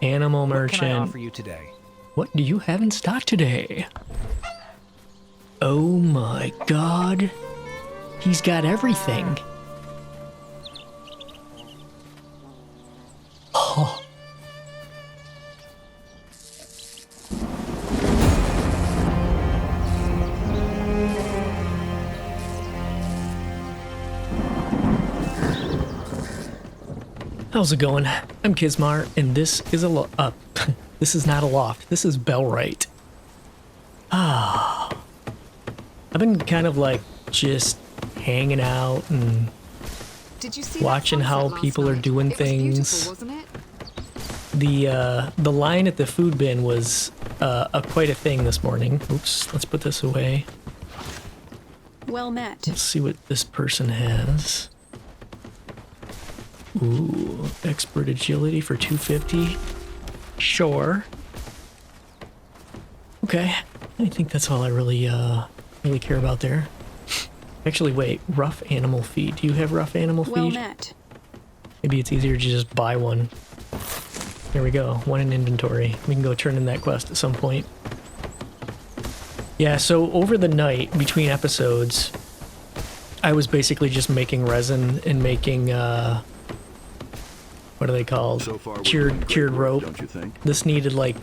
Animal What merchant. can I offer you today? What do you have in stock today? Oh my god. He's got everything. Oh. How's it going? I'm Kismar, and this is a this is not a loft. This is Bellwright. Ah, I've been kind of like just hanging out and watching how people are doing things. Wasn't it? The line at the food bin was quite a thing this morning. Oops, let's put this away. Well met. Let's see what this person has. Ooh, expert agility for 250. Sure. Okay, I think that's all I really care about there. Actually, wait, rough animal feed. Do you have rough animal feed? Well met. Maybe it's easier to just buy one. There we go, one in inventory. We can go turn in that quest at some point. Yeah, so over the night between episodes, I was basically just making resin and making what are they called? So far, cured rope. Don't you think? This needed like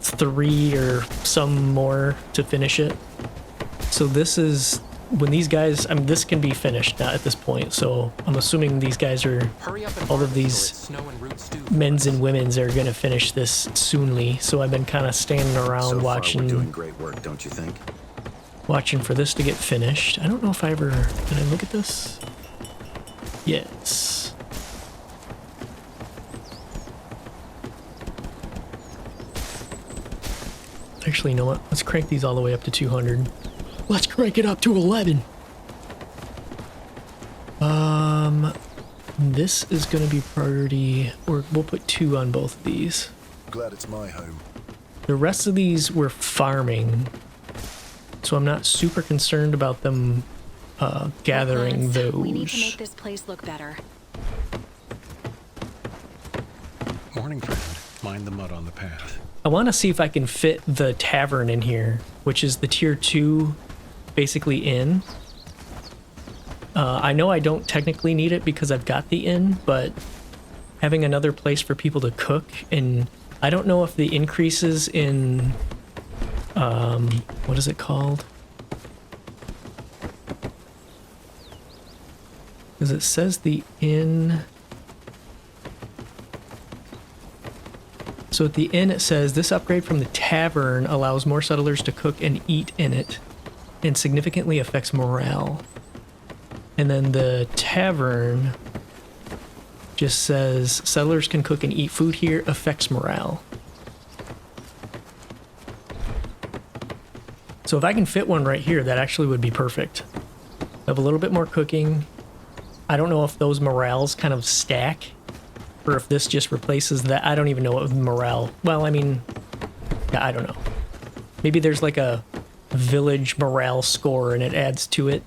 3 or some more to finish it. So this is when these guys, I mean, this can be finished now at this point. So I'm assuming these guys are, all of these men's and women's are gonna finish this soonly. So I've been kind of standing around So far, watching. we're doing great work, don't you think? Watching for this to get finished. I don't know if I ever, did I look at this? Yes. Actually, you know what? Let's crank these all the way up to 200. Let's crank it up to 11. This is gonna be priority, or we'll put 2 on both of these. Glad it's my home. The rest of these were farming, so I'm not super concerned about them gathering those. We need to make this place look better. Morning, friend. Mind the mud on the path. I want to see if I can fit the tavern in here, which is the tier 2, basically inn. I know I don't technically need it because I've got the inn, but having another place for people to cook, and I don't know if the increases in, what is it called? Because it says the inn. So at the inn it says, this upgrade from the tavern allows more settlers to cook and eat in it and significantly affects morale. And then the tavern just says, settlers can cook and eat food here, affects morale. So if I can fit one right here, that actually would be perfect. Have a little bit more cooking. I don't know if those morales kind of stack, or if this just replaces that. I don't even know what morale. Well, I mean, yeah, I don't know. Maybe there's like a village morale score and it adds to it.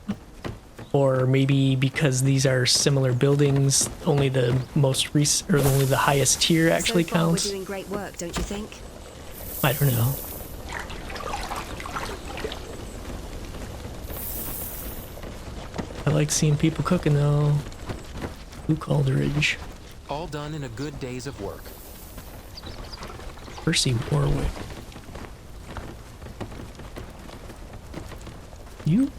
Or maybe because these are similar buildings, only the most recent, or only the highest tier actually so far, counts. We're doing great work, don't you think? I don't know. I like seeing people cooking though. Blue Calderidge. All done in a good days of work. Percy Warwick. You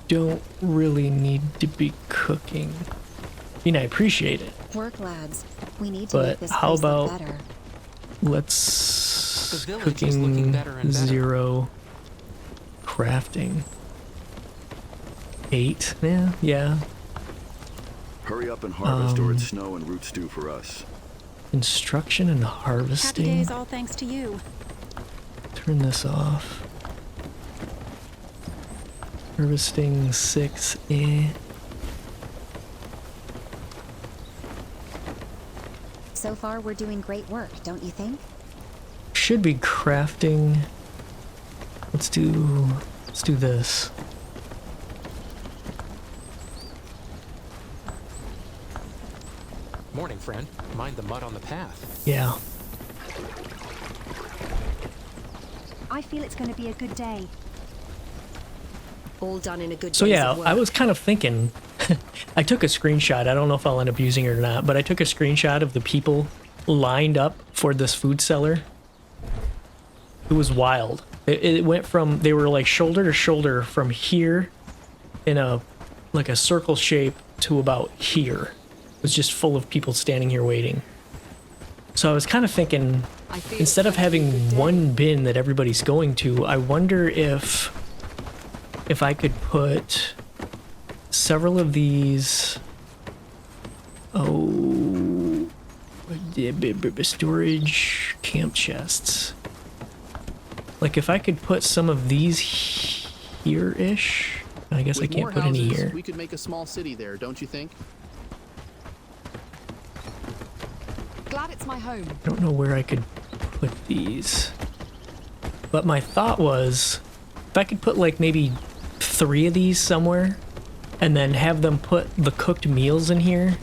don't really need to be cooking. I mean, I appreciate it. Work, lads. We need to make But this how place about look better. let's The village is looking cooking better and better. 0, crafting 8. Yeah. Hurry up and harvest, or it's snow and root stew for us. Construction and Happy harvesting. days, all thanks to you. Turn this off. Harvesting 6. So far, we're doing great work, don't you think? Should be crafting. Let's do this. Morning, friend. Mind the mud on the path. Yeah. I feel it's going to be a good day. All done in a good So days yeah, of work. I was kind of thinking, I took a screenshot. I don't know if I'll end up using it or not, but I took a screenshot of the people lined up for this food cellar. It was wild. It went from, they were like shoulder to shoulder from here in a, like a circle shape to about here. It was just full of people standing here waiting. So I was kind of thinking, I feel instead of it's gonna be a having good day. one bin that everybody's going to, I wonder if I could put several of these, storage camp chests. Like if I could put some of these here-ish, I guess I With can't more put any houses, here. we could make a small city there, don't you think? Glad it's my home. I don't know where I could put these. But my thought was, if I could put like maybe 3 of these somewhere, and then have them put the cooked meals in here,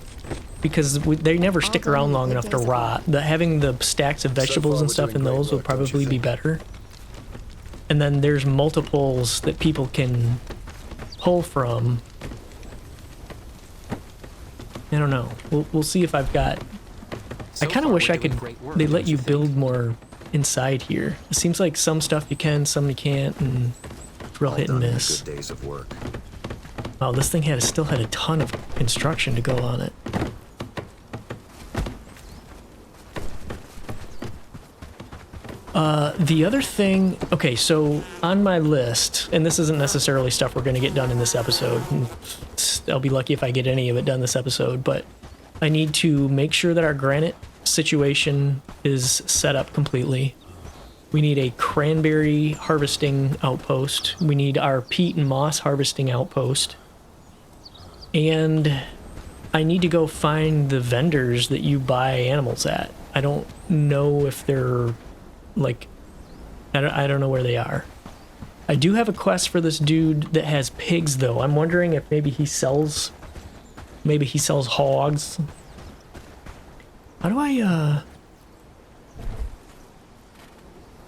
because they never stick done around in long good enough to days of rot. Having the stacks of vegetables far and we're stuff doing in great those would work, don't you probably be think? better. And then there's multiples that people can pull from. I don't know. We'll see if I've got... So I kind of far, wish we're I doing could... great work, They don't let you think? build more inside here. It seems like some stuff you can, some you can't, and it's real All hit and done in a miss. good days of work. Wow, this thing still had a ton of construction to go on it. The other thing, okay, so on my list, and this isn't necessarily stuff we're going to get done in this episode, and I'll be lucky if I get any of it done this episode, but I need to make sure that our granite situation is set up completely. We need a cranberry harvesting outpost. We need our peat and moss harvesting outpost. And I need to go find the vendors that you buy animals at. I don't know if they're like, I don't know where they are. I do have a quest for this dude that has pigs though. I'm wondering if maybe he sells hogs. How do I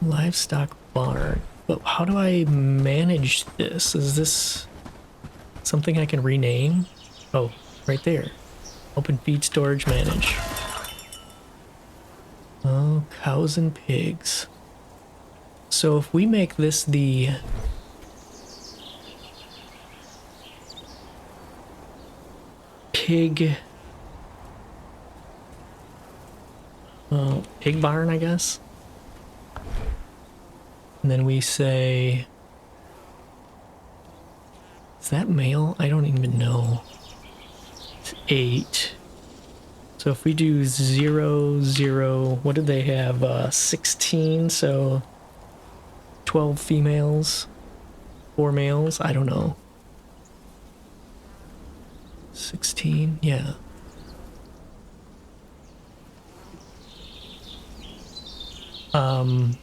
livestock barn? But how do I manage this? Is this something I can rename? Oh, right there. Open feed storage manage. Oh, cows and pigs. So if we make this the pig barn, I guess. And then we say, is that male? I don't even know. It's 8. So if we do 0, 0, what did they have? 16, so 12 females, 4 males, I don't know. 16, yeah. And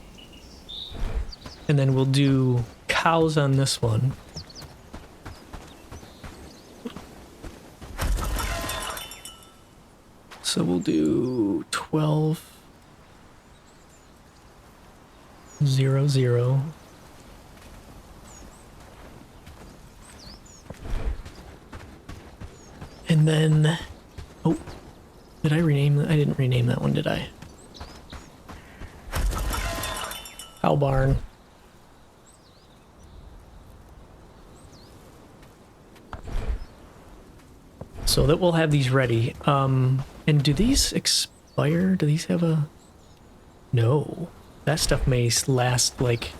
then we'll do cows on this one. So we'll do 12, 0, 0. And then, oh, did I rename that? I didn't rename that one, did I? Cow barn. So that we'll have these ready. And do these expire? Do these have a... No. That stuff may last like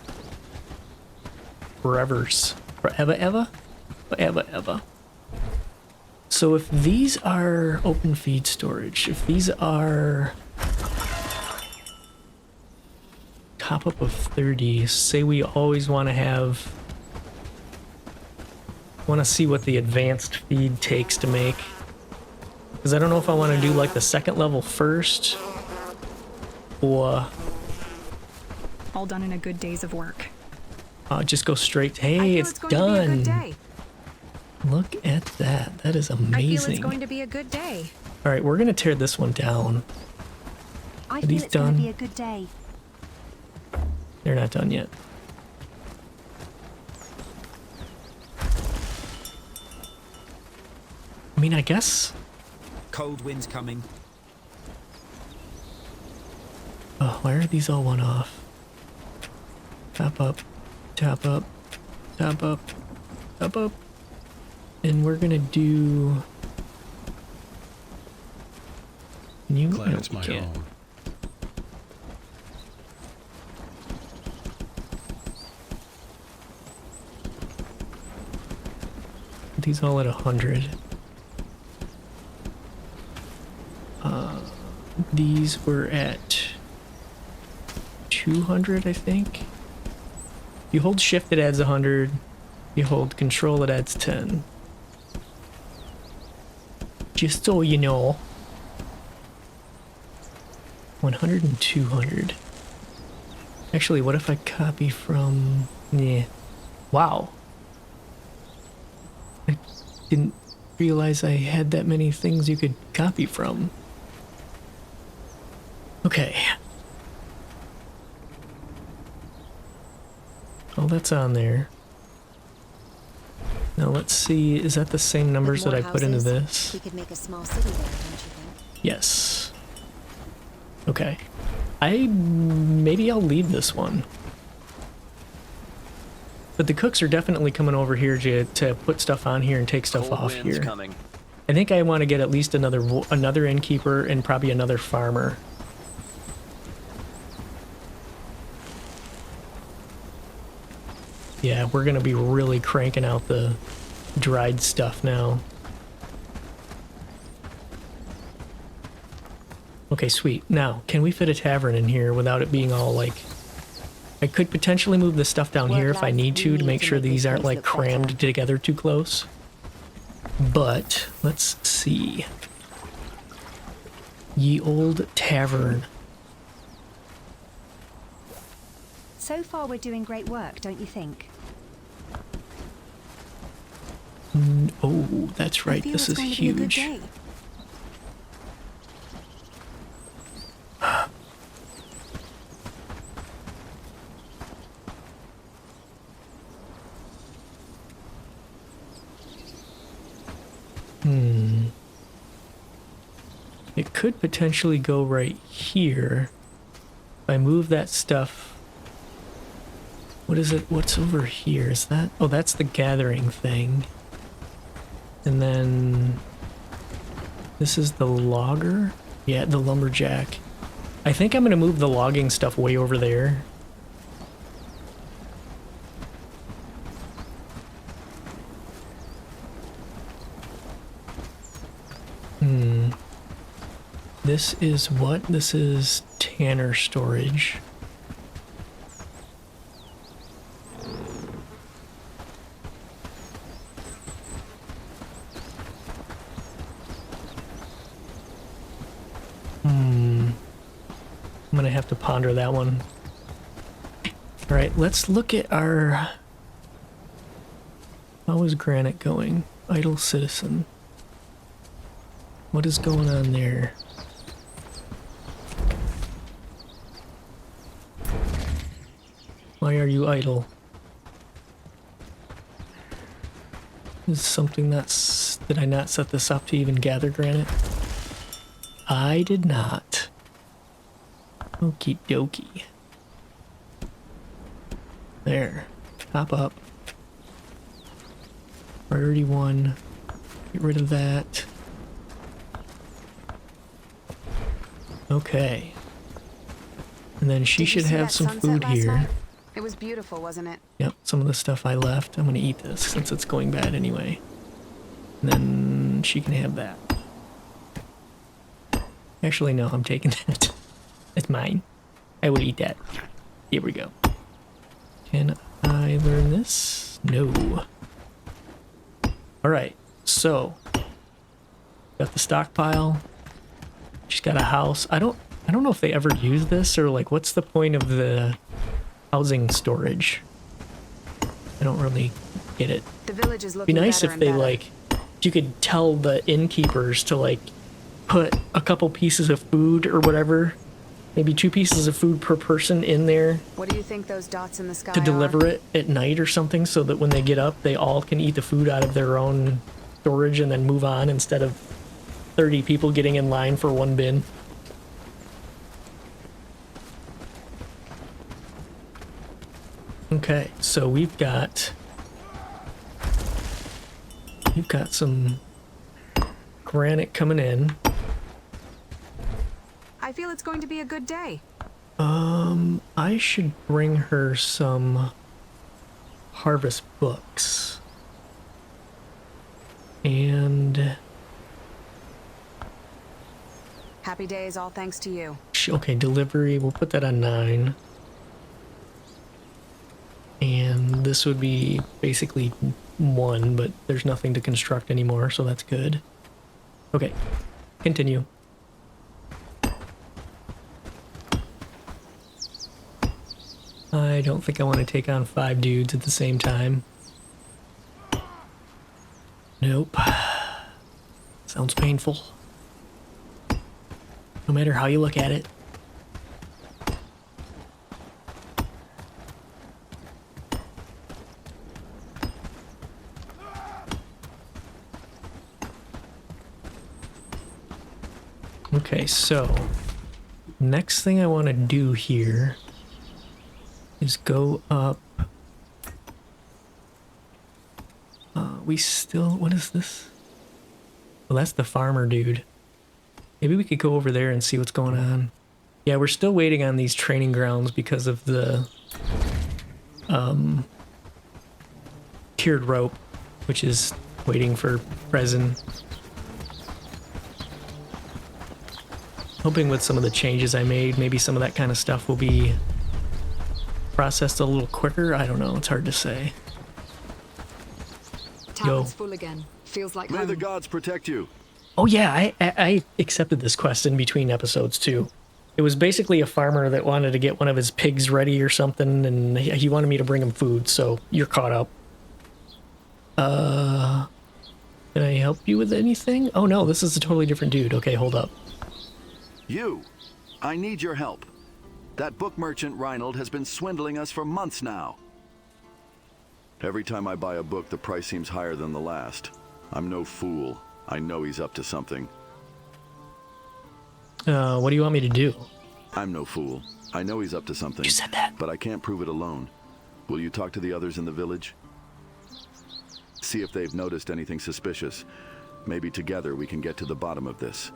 forevers. Forever, ever? Forever, ever. So if these are open feed storage, if these are top up of 30, say we always want to have... want to see what the advanced feed takes to make, because I don't know if I want to do like the second level first or All done in a good days of work. just go straight to, I hey, feel it's it's going to be a good done. day. Look at that. That is I feel it's amazing. going to be a good day. All right, we're gonna tear this one down. I Are feel these it's going done? to be a good day. they're not done yet. I mean, I guess. Cold winds coming. Oh, why are these all one off? Top up, top up, top up, top up. And we're gonna do. You Glad no, it's my can't. home. These all at 100. These were at 200, I think. You hold shift, it adds 100. You hold control, it adds 10. Just so you know. 100 and 200. Actually, what if I copy from... Yeah. Wow. I didn't realize I had that many things you could copy from. Okay. Oh, that's on there. Now let's see, is that the same numbers that I put into this? We could make a small city there, don't you think? Yes. Okay. Maybe I'll leave this one. But the cooks are definitely coming over here to put stuff on here and take stuff off here. Coming. I think I want to get at least another innkeeper and probably another farmer. Yeah, we're gonna be really cranking out the dried stuff now. Okay, sweet. Now, can we fit a tavern in here without it being all like... I could potentially move the stuff down here if I need to make sure these aren't like crammed together too close. But, let's see. Ye Old Tavern. So far, we're doing great work, don't you think? Oh, that's right. I feel This it's is going to be a good huge. day. It could potentially go right here. If I move that stuff... What is it? What's over here? Is that... Oh, that's the gathering thing. And then... This is the logger? Yeah, the lumberjack. I think I'm going to move the logging stuff way over there. This is what? This is Tanner storage. I'm gonna have to ponder that one. All right, let's look at our... How is Granite going? Idle citizen. What is going on there? Why are you idle? Is something that's... Did I not set this up to even gather granite? I did not. Okie dokie. There. Top up. Priority 1. Get rid of that. Okay. And then she should have some food here. It was beautiful, wasn't it? Yep, some of the stuff I left. I'm gonna eat this since it's going bad anyway. And then she can have that. Actually, no, I'm taking that. It's mine. I will eat that. Here we go. Can I learn this? No. Alright, so got the stockpile. She's got a house. I don't know if they ever use this or like what's the point of the housing storage? I don't really get it. The village is It'd looking be nice better if and they better. like you could tell the innkeepers to like put a couple pieces of food or whatever maybe 2 pieces of food per person in there What do you think those dots in the sky to deliver are? it at night or something, so that when they get up, they all can eat the food out of their own storage and then move on instead of 30 people getting in line for 1 bin. Okay, so we've got some granite coming in. I feel it's going to be a good day. I should bring her some harvest books. And Happy days, all thanks to you. okay, delivery, we'll put that on 9. And this would be basically 1, but there's nothing to construct anymore, so that's good. Okay, continue. I don't think I want to take on 5 dudes at the same time. Nope. Sounds painful. No matter how you look at it. Okay, so next thing I want to do here is go up. What is this? Well, that's the farmer dude. Maybe we could go over there and see what's going on. Yeah, we're still waiting on these training grounds because of the tiered rope, which is waiting for resin. Hoping with some of the changes I made, maybe some of that kind of stuff will be processed a little quicker. I don't know, it's hard to say. Tower's full again. Feels like May the home. gods protect you. Oh yeah, I accepted this quest in between episodes too. It was basically a farmer that wanted to get one of his pigs ready or something, and he wanted me to bring him food, so you're caught up. Can I help you with anything? Oh no, this is a totally different dude. Okay, hold up. You! I need your help. That book merchant, Reinhold, has been swindling us for months now. Every time I buy a book, the price seems higher than the last. I'm no fool. I know he's up to something. What do you want me to do? I'm no fool. I know he's up to something. You said that. But I can't prove it alone. Will you talk to the others in the village? See if they've noticed anything suspicious. Maybe together we can get to the bottom of this.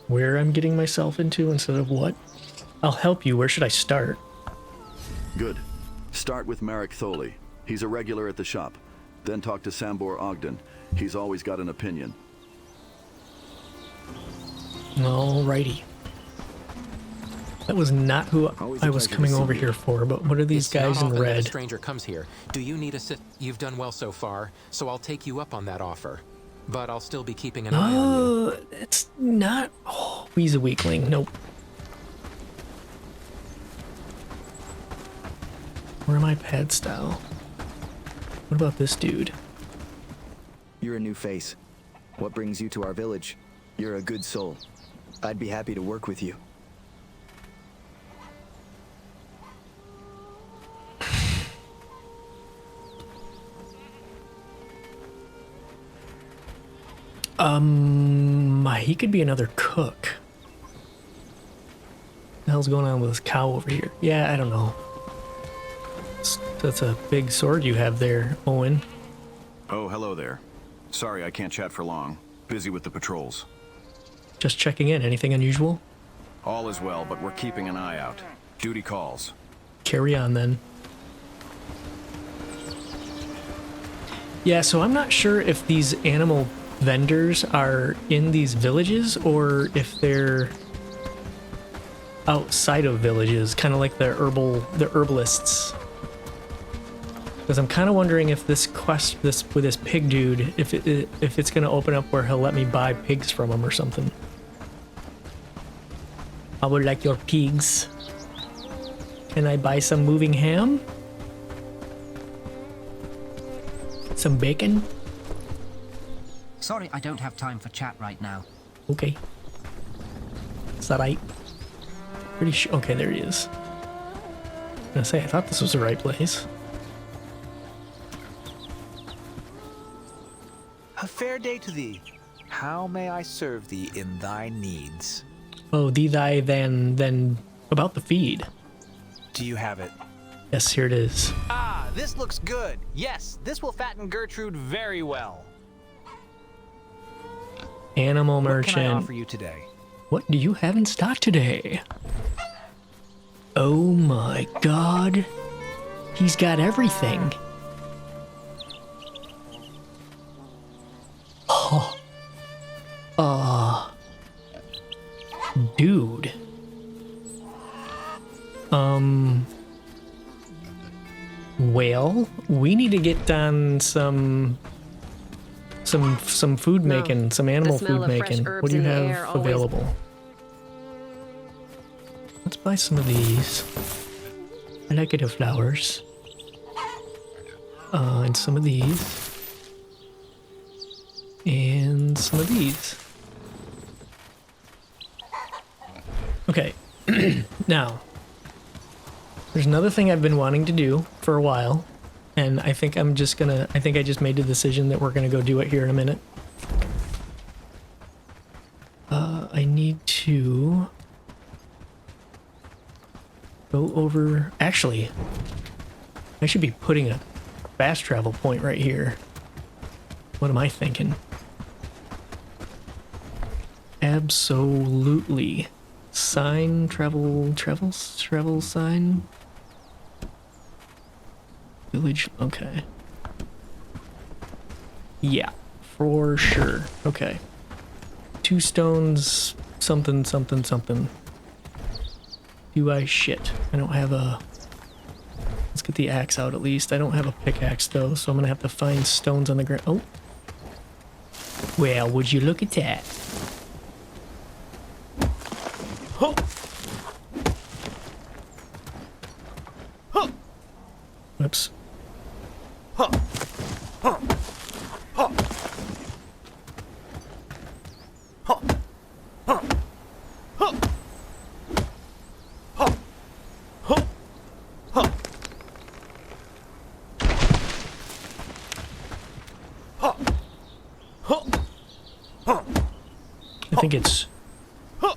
Where I'm getting myself into instead of what? I'll help you. Where should I start? Good. Start with Marek Tholi. He's a regular at the shop. Then talk to Sambor Ogden. He's always got an opinion. Alrighty. That was not who Always a I was pleasure coming to see over you. here for, but what are these It's guys not in often that a red? stranger comes here. Do you need You've done well so far, so I'll take you up on that offer. But I'll still be keeping an eye on you. It's not... Oh, he's a weakling. Nope. Where am I pad style? What about this dude? You're a new face. What brings you to our village? You're a good soul. I'd be happy to work with you. He could be another cook. What the hell's going on with this cow over here? Yeah, I don't know. That's a big sword you have there, Owen. Oh, hello there. Sorry I can't chat for long. Busy with the patrols. Just checking in. Anything unusual? All is well, but we're keeping an eye out. Duty calls. Carry on then. Yeah, so I'm not sure if these animal vendors are in these villages or if they're outside of villages, kind of like the herbalists. Because I'm kind of wondering if this quest, with this pig dude, if it's going to open up where he'll let me buy pigs from him or something. I would like your pigs. Can I buy some moving ham? Some bacon? Sorry, I don't have time for chat right now. Okay. Is that right? Pretty sure. Okay, there he is. I was gonna say, I thought this was the right place. A fair day to thee. How may I serve thee in thy needs? Oh, thee, thy, then about the feed. Do you have it? Yes, here it is. Ah, this looks good. Yes, this will fatten Gertrude very well. Animal merchant. What can I offer you today? What do you have in stock today? Oh my god. He's got everything. Oh. Dude. Well, we need to get on some food making, some animal food making. What do you have available? Let's buy some of these. I like it of flowers. And some of these. And some of these. Okay. Now, there's another thing I've been wanting to do for a while. And I think I just made the decision that we're gonna go do it here in a minute. I need to go over, actually, I should be putting a fast travel point right here. What am I thinking? Absolutely. Sign, travel sign. Village, okay. Yeah, for sure. Okay. 2 stones, something. Do I shit? I don't have a... Let's get the axe out at least. I don't have a pickaxe though, so I'm gonna have to find stones on the ground. Oh. Well, would you look at that? Huh. Huh. Whoops. Huh. Huh. Huh. Huh. Huh. Huh. Huh. Huh. Huh. Huh. Huh. Huh. I think it's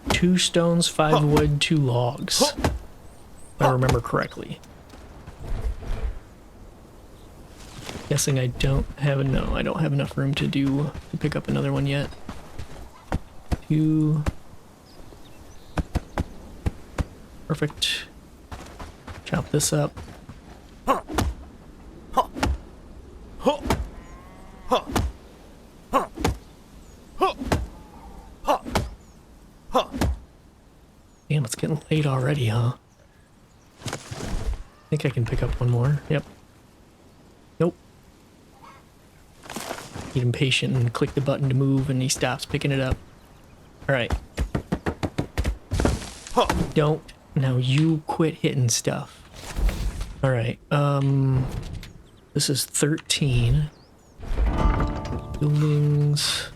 2 stones, 5 wood, 2 logs. If I remember correctly. Guessing I don't have I don't have enough room to pick up another one yet. 2. Perfect. Chop this up. Damn, it's getting late already, huh? I think I can pick up one more. Yep. Nope. Get impatient and click the button to move and he stops picking it up. Alright. Don't. Now you quit hitting stuff. Alright, this is 13. Buildings.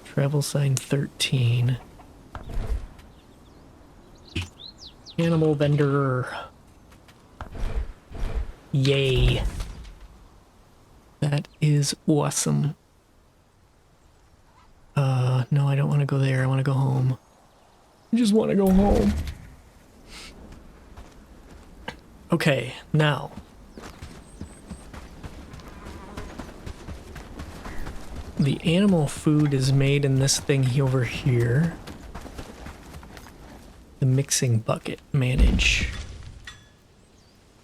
Travel sign 13. Animal vendor. Yay. That is awesome. No, I don't want to go there. I want to go home. I just want to go home. Okay, now. The animal food is made in this thing over here. The mixing bucket, manage.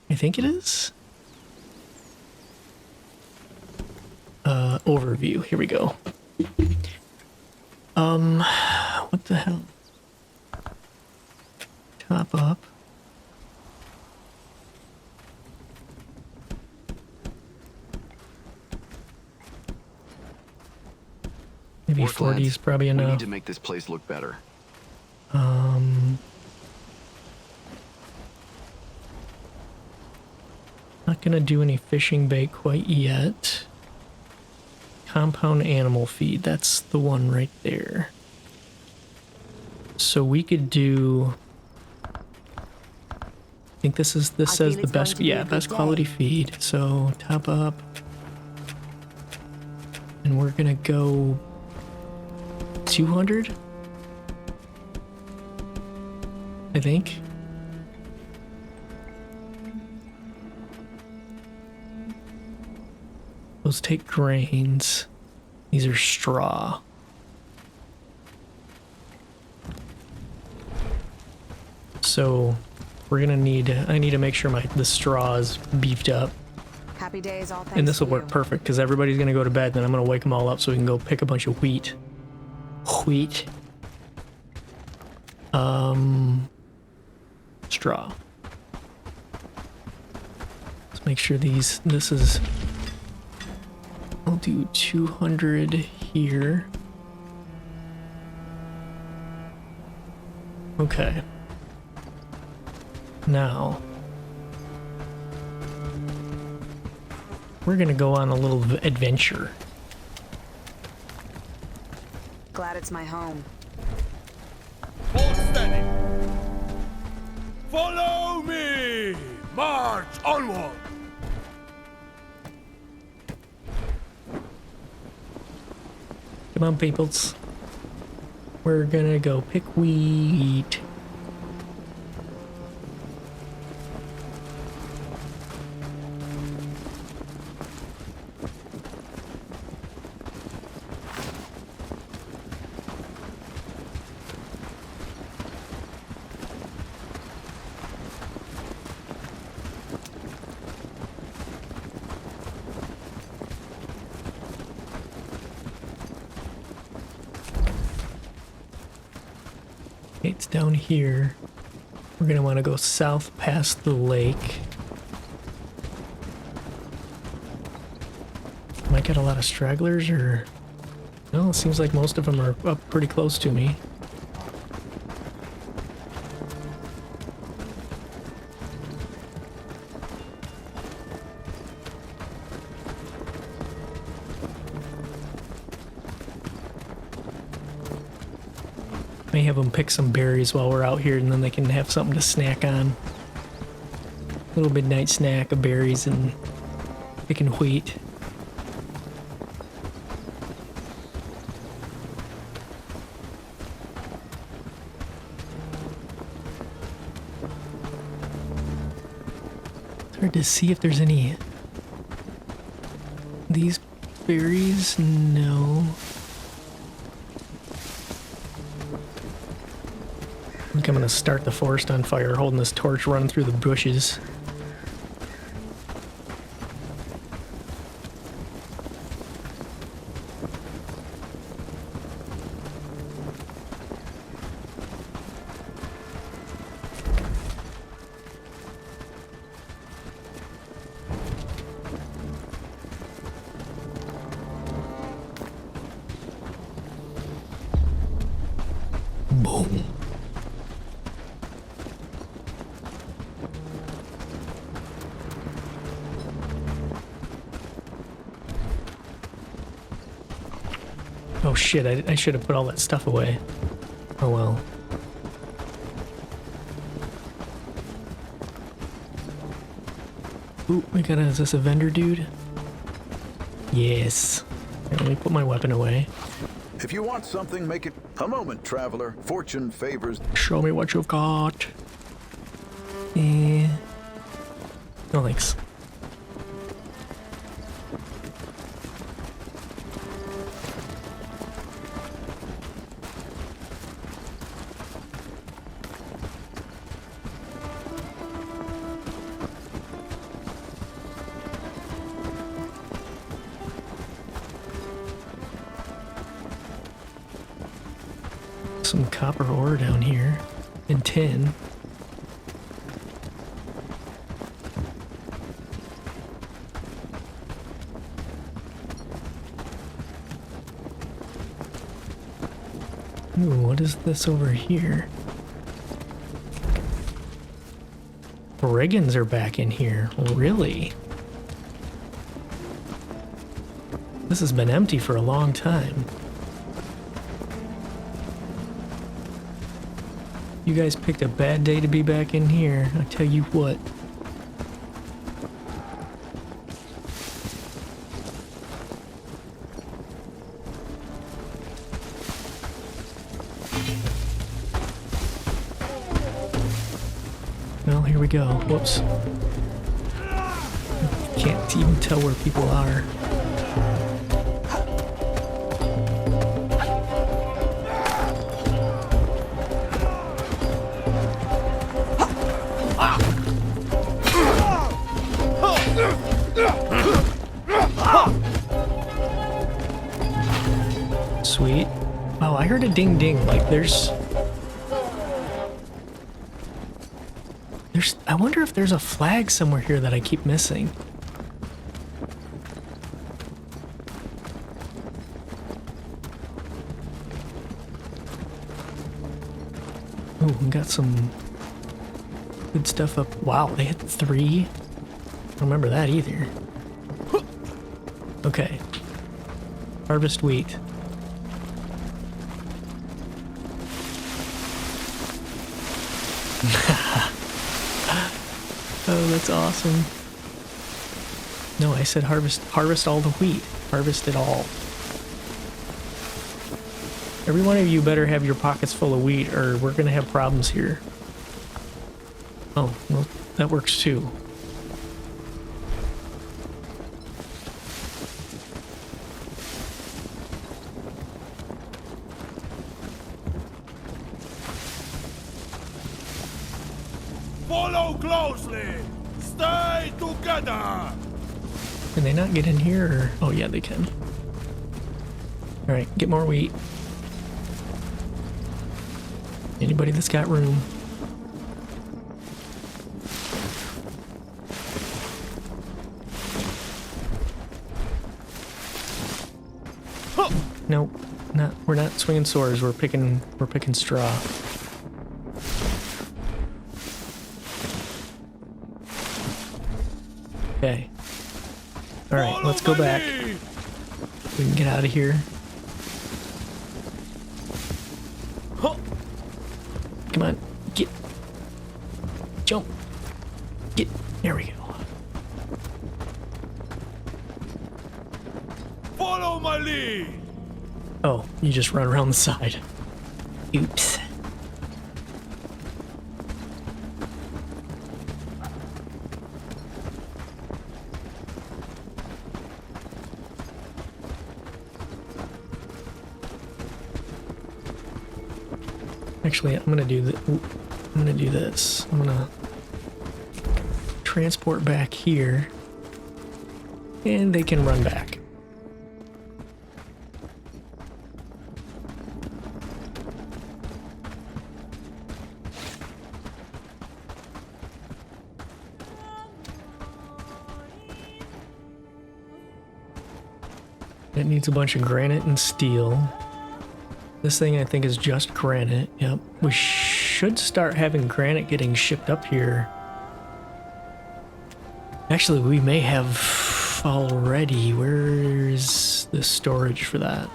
I think it is. Overview, here we go. What the hell? Top up. Maybe 40 is probably enough. We need to make this place look better. gonna do any fishing bait quite yet. Compound animal feed, that's the one right there. So we could do, I think this says the best, yeah, best quality feed. So top up. And we're gonna go 200, I think. Those take grains. These are straw. So we're gonna need, I need to make sure the straw is beefed up. Happy days, all thanks And this will to work you. perfect because everybody's gonna go to bed, then I'm gonna wake them all up so we can go pick a bunch of wheat. Straw. Let's make sure this is, I'll do 200 here. Okay. Now, we're gonna go on a little adventure. Glad it's my home. Hold steady. Follow me. March onward. Come on, peoples. We're gonna go pick wheat. It's down here. We're gonna want to go south past the lake. Might get a lot of stragglers, or no, it seems like most of them are up pretty close to me. May have them pick some berries while we're out here, and then they can have something to snack on. Little midnight snack of berries and picking wheat. It's hard to see if there's any. These berries, no. I think I'm gonna start the forest on fire, holding this torch, running through the bushes. Boom. Oh shit, I should have put all that stuff away. Oh well. Ooh, is this a vendor dude? Yes. Here, let me put my weapon away. If you want something, make it a moment, traveler. Fortune favors. Show me what you've got. No thanks. Some copper ore down here, and tin. Ooh, what is this over here? Brigands are back in here. Really? This has been empty for a long time. You guys picked a bad day to be back in here, I tell you what. Well, here we go. Whoops. Can't even tell where people are. Sweet. Oh, I heard a ding ding. Like there's... I wonder if there's a flag somewhere here that I keep missing. Oh, we got some good stuff up. Wow, they hit 3. I don't remember that either. Okay. Harvest wheat. Oh, that's awesome. No, I said harvest all the wheat. Harvest it all. Every one of you better have your pockets full of wheat or we're gonna have problems here. Oh, well, that works too. Follow closely. Stay together. Can they not get in here? Or... Oh, yeah, they can. All right, get more wheat. Anybody that's got room. Nope, we're not swinging swords. We're picking straw. Okay. All right, let's go back. We can get out of here. Come on, get, jump, get. There we go. Follow my lead. Oh, you just run around the side. Oops. Actually, I'm gonna do this. I'm gonna transport back here, and they can run back. It needs a bunch of granite and steel. This thing I think is just granite. Yep. We should start having granite getting shipped up here. Actually, we may have already. Where's the storage for that?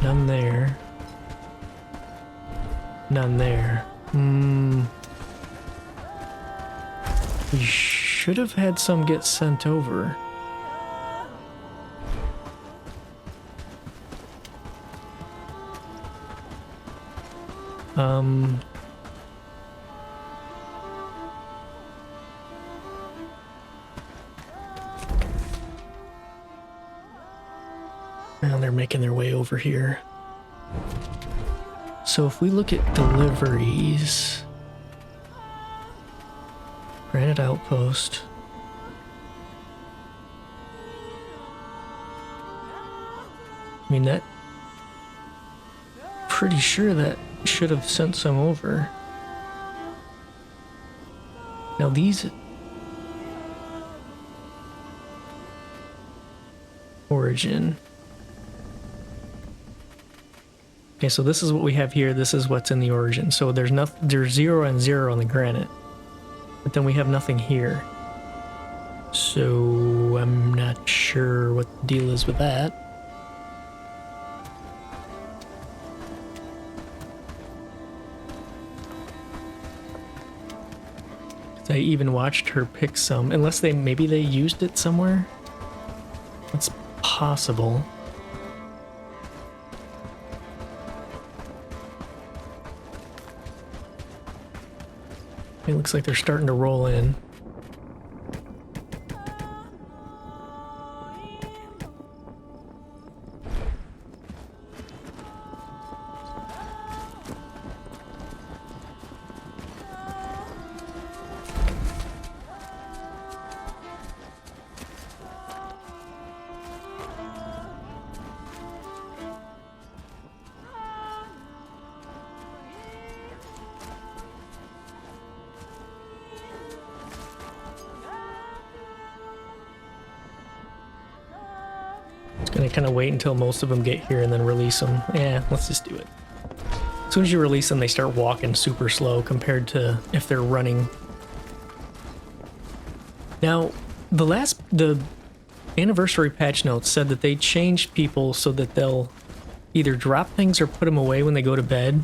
None there. None there. We should have had some get sent over. Now they're making their way over here. So if we look at deliveries, Granite Outpost. I mean, that... Pretty sure that should have sent some over. Now these... Origin. Okay, so this is what we have here. This is what's in the origin. So there's 0 and 0 on the granite. But then we have nothing here. So I'm not sure what the deal is with that. I even watched her pick some, unless maybe they used it somewhere. That's possible. It looks like they're starting to roll in. Gonna kind of wait until most of them get here and then release them. Yeah, let's just do it. As soon as you release them, they start walking super slow compared to if they're running. Now, the anniversary patch notes said that they changed people so that they'll either drop things or put them away when they go to bed.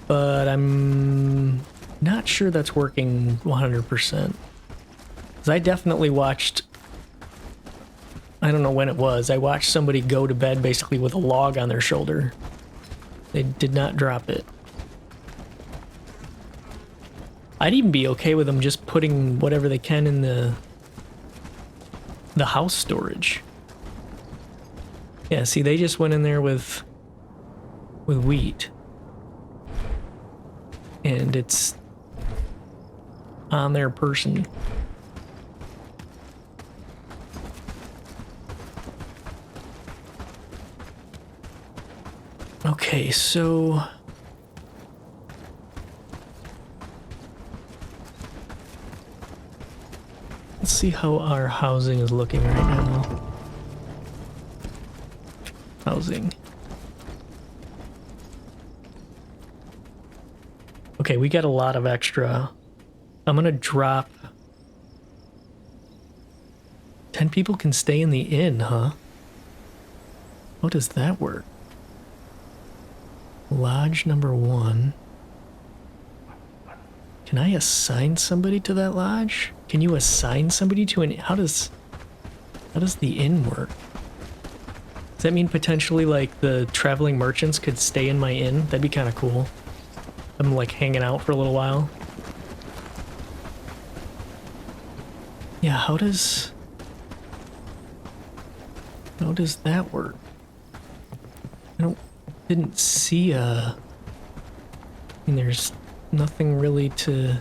But I'm not sure that's working 100%. Because I definitely watched... I don't know when it was. I watched somebody go to bed basically with a log on their shoulder. They did not drop it. I'd even be okay with them just putting whatever they can in the house storage. Yeah, see, they just went in there with wheat. And it's on their person. Okay, so let's see how our housing is looking right now. Housing. Okay, we got a lot of extra. I'm gonna drop 10 people can stay in the inn, huh? How does that work? Lodge number 1. Can I assign somebody to that lodge? Can you assign somebody to an... How does the inn work? Does that mean potentially like the traveling merchants could stay in my inn? That'd be kind of cool. I'm like hanging out for a little while. Yeah, how does that work? Didn't see I mean, there's nothing really to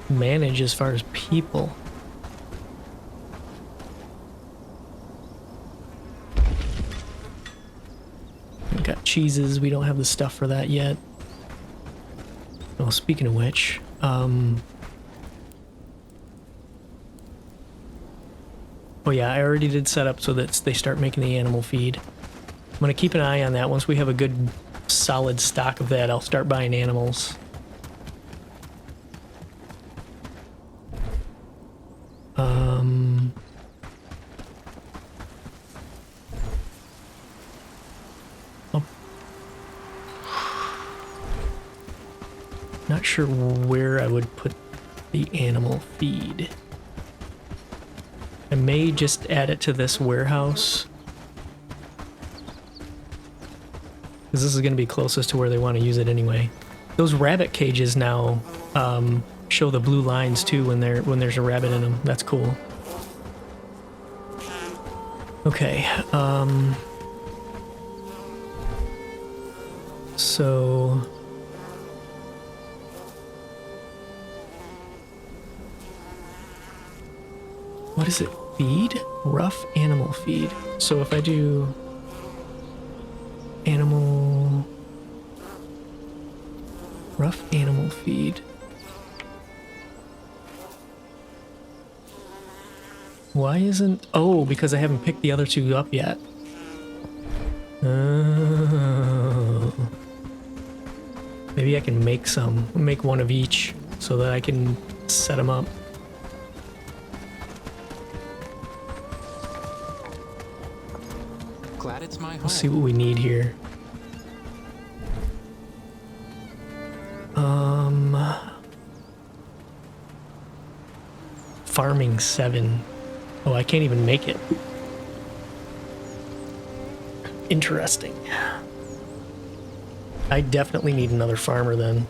manage as far as people. We've got cheeses. We don't have the stuff for that yet. Oh, speaking of which, oh yeah, I already did set up so that they start making the animal feed. I'm going to keep an eye on that. Once we have a good solid stock of that, I'll start buying animals. Not sure where I would put the animal feed. I may just add it to this warehouse. Because this is going to be closest to where they want to use it anyway. Those rabbit cages now show the blue lines too when there's a rabbit in them. That's cool. Okay. So what is it? Feed? Rough animal feed. So if I do rough animal feed. Why isn't... Oh, because I haven't picked the other two up yet. Oh. Maybe I can make some. Make one of each so that I can set them up. Glad it's my home. Let's see what we need here. Farming 7. Oh, I can't even make it. Interesting. I definitely need another farmer then.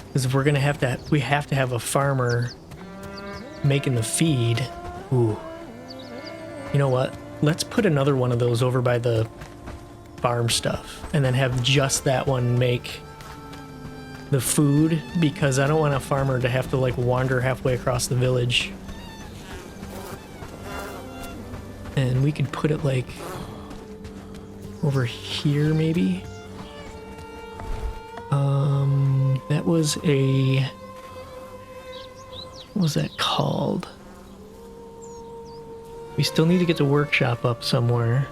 Because if we're gonna have to, we have to have a farmer making the feed. Ooh. You know what? Let's put another one of those over by the farm stuff and then have just that one make the food, because I don't want a farmer to have to like wander halfway across the village. And we could put it like over here maybe. That was a, what was that called? We still need to get the workshop up somewhere.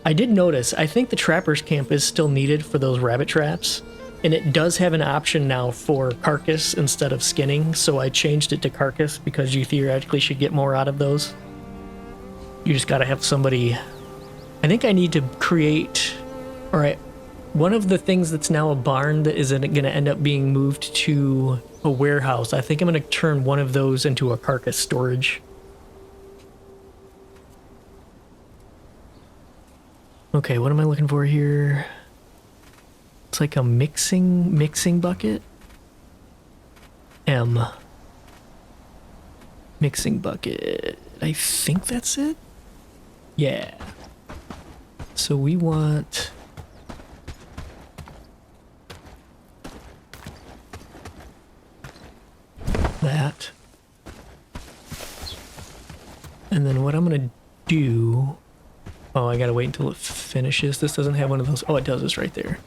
I did notice, I think the trapper's camp is still needed for those rabbit traps, and it does have an option now for carcass instead of skinning, so I changed it to carcass because you theoretically should get more out of those. You just gotta have somebody... I think I need to create... Alright, one of the things that's now a barn that is gonna end up being moved to a warehouse, I think I'm gonna turn one of those into a carcass storage. Okay, what am I looking for here? It's like a mixing bucket. M. Mixing bucket. I think that's it? Yeah. So we want... that. And then what I'm gonna do... Oh, I gotta wait until it finishes. This doesn't have one of those. Oh, it does. It's right there.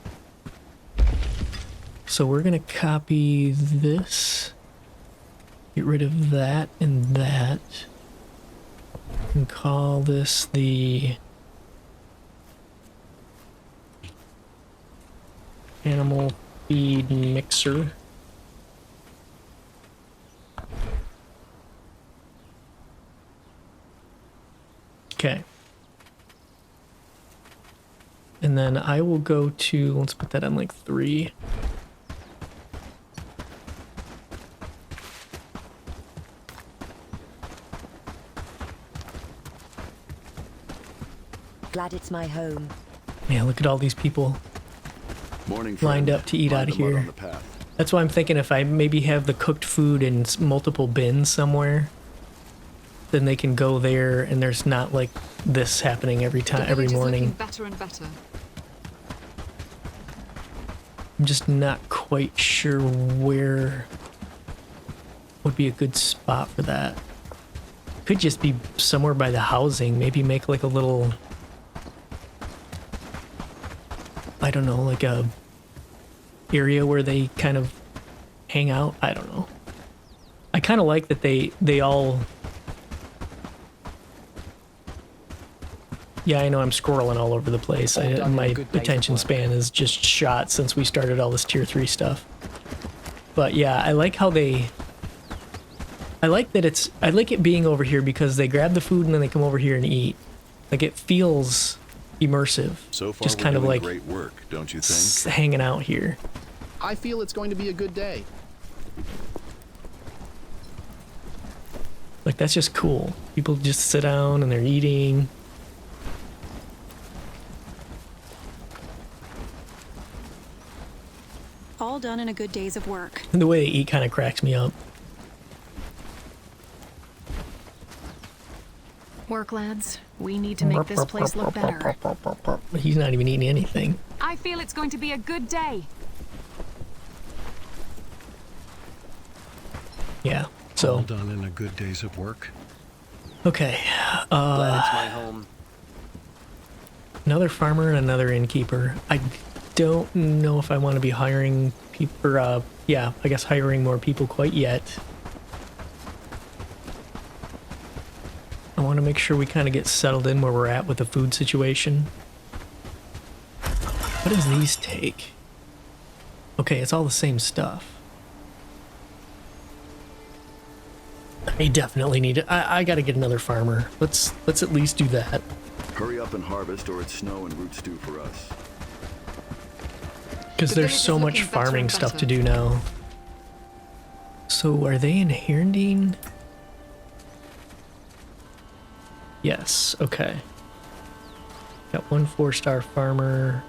So we're gonna copy this. Get rid of that and that. And call this the animal feed mixer. Okay. And then I will go to, let's put that on like 3. Glad it's my home. Yeah, look at all these people lined up to eat out of here. That's why I'm thinking if I maybe have the cooked food in multiple bins somewhere, then they can go there and there's not like this happening every time, every morning. Better and better. I'm just not quite sure where would be a good spot for that. Could just be somewhere by the housing. Maybe make like a little, I don't know, like a area where they kind of hang out. I don't know. I kind of like that they all... Yeah, I know I'm scrolling all over the place. My attention span is just shot since we started all this tier 3 stuff. But yeah, I like how they... I like it being over here because they grab the food and then they come over here and eat. Like, it feels immersive. So far, just kind of like great work, don't you think? Hanging out here. I feel it's going to be a good day. Like, that's just cool. People just sit down and they're eating. All done in a good days of work. And the way they eat kind of cracks me up. Work, lads. We need to make this place look better. He's not even eating anything. I feel it's going to be a good day. Yeah, so... All done in a good days of work. Okay. Glad it's my home. Another farmer and another innkeeper. I don't know if I want to be hiring people, or, yeah, I guess hiring more people quite yet. I want to make sure we kind of get settled in where we're at with the food situation. What does these take? Okay, it's all the same stuff. I definitely need it. I gotta get another farmer. Let's at least do that. Hurry up and harvest, or it's snow and root stew for us. Because there's so much farming stuff to do now. So are they in Herndine? Yes, okay. Got one 4-star farmer.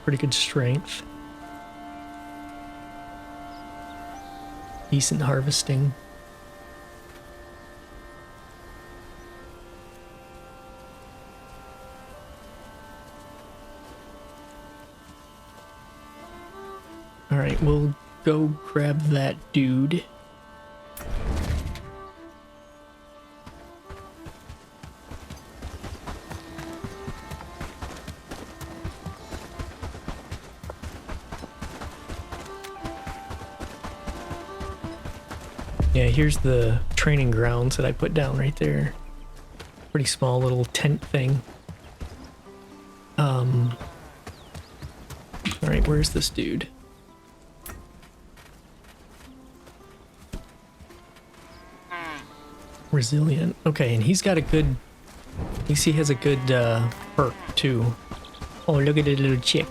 Pretty good strength. Decent harvesting. Alright, we'll go grab that dude. Yeah, here's the training grounds that I put down right there. Pretty small little tent thing. Alright, where's this dude? Resilient. Okay, and he's got a good... At least he has a good perk, too. Oh, look at the little chick.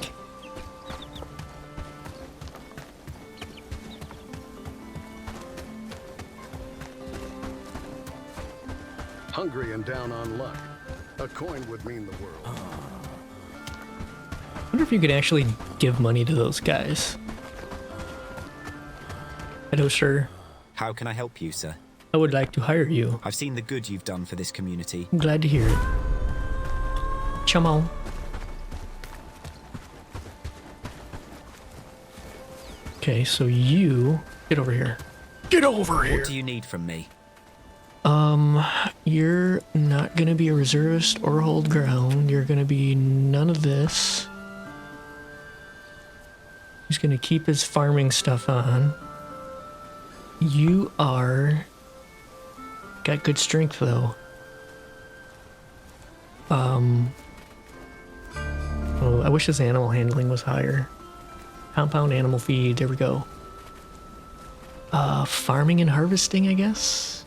Hungry and down on luck. A coin would mean the world. I wonder if you could actually give money to those guys. Hello, sir. How can I help you, sir? I would like to hire you. I've seen the good you've done for this community. I'm glad to hear it. Come on. Okay, so you... Get over here. Get over here! What do you need from me? You're not gonna be a reservist or hold ground. You're gonna be none of this. He's gonna keep his farming stuff on. You are... Got good strength, though. Oh, I wish his animal handling was higher. Compound animal feed, there we go. Farming and harvesting, I guess?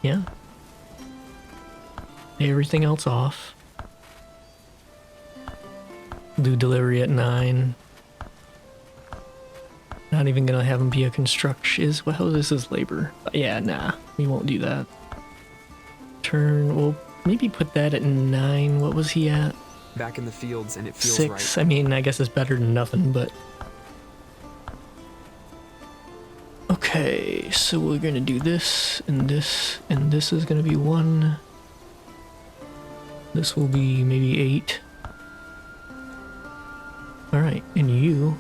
Yeah. Everything else off. Do delivery at 9. Not even gonna have him be a construction. Well, this is labor. Yeah, nah, we won't do that. Turn, we'll maybe put that at 9. What was he at? Back in the fields, and it feels 6. right. I mean, I guess it's better than nothing, but... Okay, so we're gonna do this, and this is gonna be 1. This will be maybe 8. Alright, and you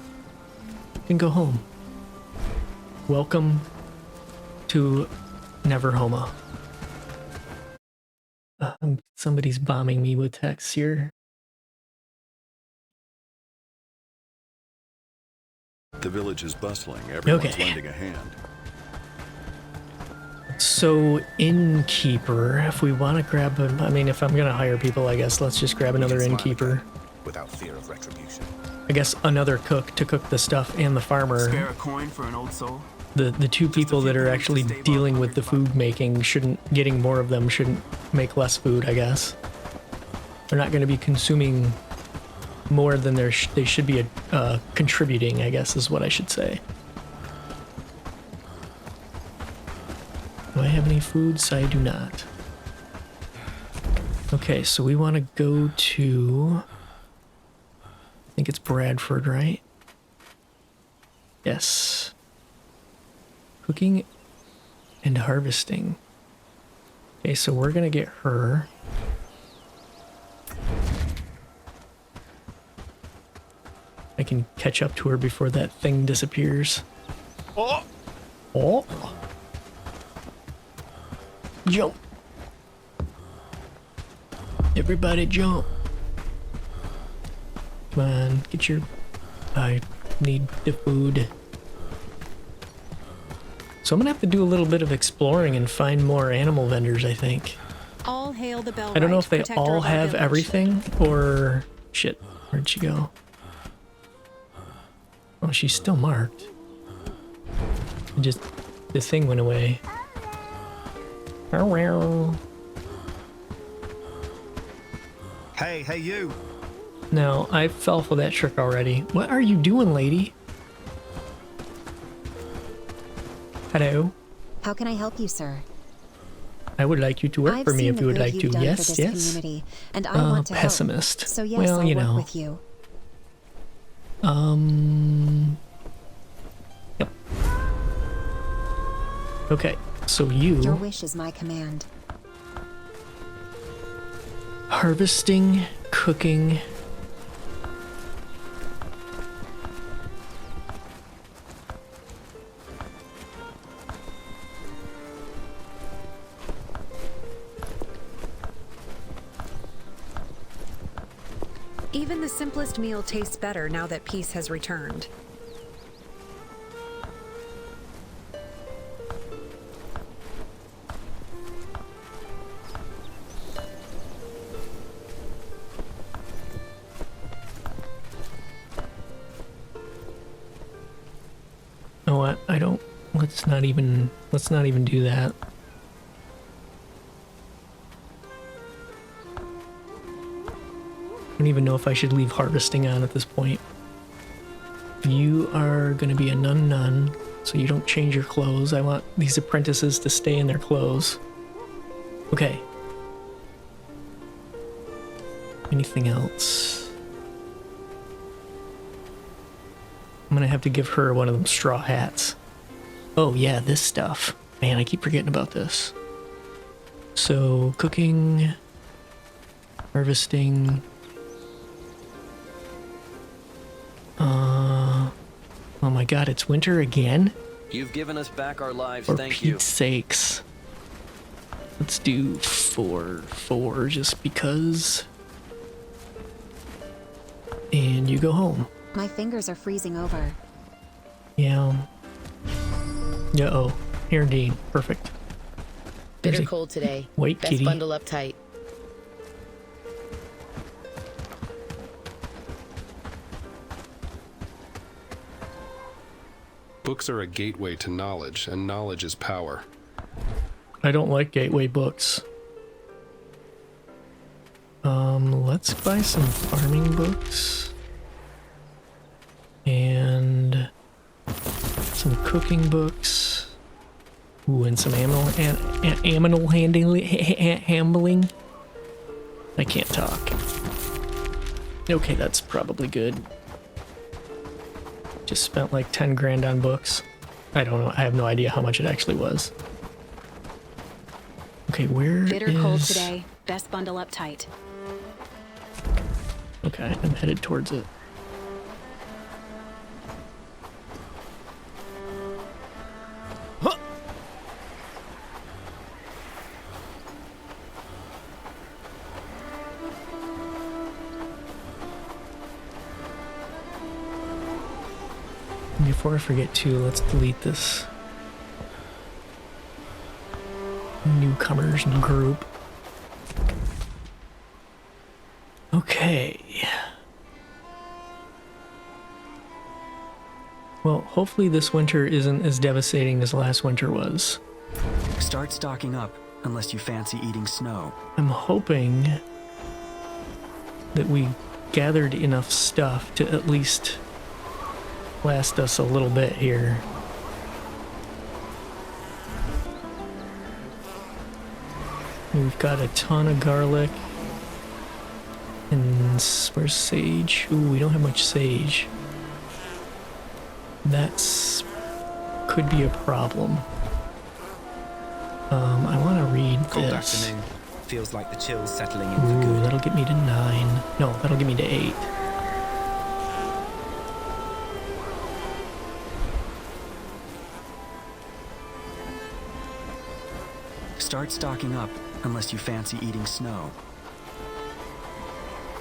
can go home. Welcome to Neverhoma. Somebody's bombing me with texts here. The village is bustling. Everyone's Okay. lending a hand. So, innkeeper, if we want to grab him, I mean, if I'm going to hire people, I guess let's just grab another innkeeper. Without fear of retribution. I guess another cook to cook the stuff and the farmer. Spare a coin for an old soul? The two people that are actually dealing with the food making getting more of them shouldn't make less food, I guess. They're not going to be consuming more than they should be contributing, I guess is what I should say. Do I have any foods? I do not. Okay, so we want to go to... I think it's Bradford, right? Yes. Cooking and harvesting. Okay, so we're gonna get her. I can catch up to her before that thing disappears. Oh! Oh! Jump! Everybody jump! Come on, get your... I need the food. So I'm gonna have to do a little bit of exploring and find more animal vendors, I think. All hail the Bellwright, I don't know if they protector all of our have village. everything, or... Shit. Where'd she go? Oh, she's still marked. Just the thing went away. Hey, you! No, I fell for that trick already. What are you doing, lady? Hello? How can I help you, sir? I would like you to work for me if you would like to. Yes, yes. Community, and I want to pessimist. Help. So yes, well, I'll you work know. with you. Yep. Okay, so you... Your wish is my command. Harvesting, cooking... Even the simplest meal tastes better now that peace has returned. You know what? I don't... Let's not even do that. I don't even know if I should leave harvesting on at this point. You are going to be a nun, so you don't change your clothes. I want these apprentices to stay in their clothes. Okay. Anything else? I'm going to have to give her one of them straw hats. Oh yeah, this stuff. Man, I keep forgetting about this. So, cooking, harvesting... Oh my god, it's winter again? You've given us back our lives, For thank you. Pete's sakes. Let's do 4 just because. And you go home. My fingers are freezing over. Yeah. Uh-oh. Here, Dean. Perfect. Bitter cold today. Wait, Best kitty. bundle up tight. Books are a gateway to knowledge, and knowledge is power. I don't like gateway books. Let's buy some farming books. And some cooking books. Ooh, and some aminal handling. I can't talk. Okay, that's probably good. Just spent like 10 grand on books. I don't know. I have no idea how much it actually was. Okay, where Bitter cold today. Best bundle up tight. Okay, I'm headed towards it. Huh. Before I forget too, let's delete this newcomers group. Okay. Well, hopefully this winter isn't as devastating as last winter was. Start stocking up, unless you fancy eating snow. I'm hoping that we gathered enough stuff to at least last us a little bit here. We've got a ton of garlic. And where's sage? Ooh, we don't have much sage. That's could be a problem. I want to read Cold this. afternoon. Feels like the chill's settling in for Ooh, good. that'll get me to 9. No, that'll get me to 8. Start stocking up, unless you fancy eating snow.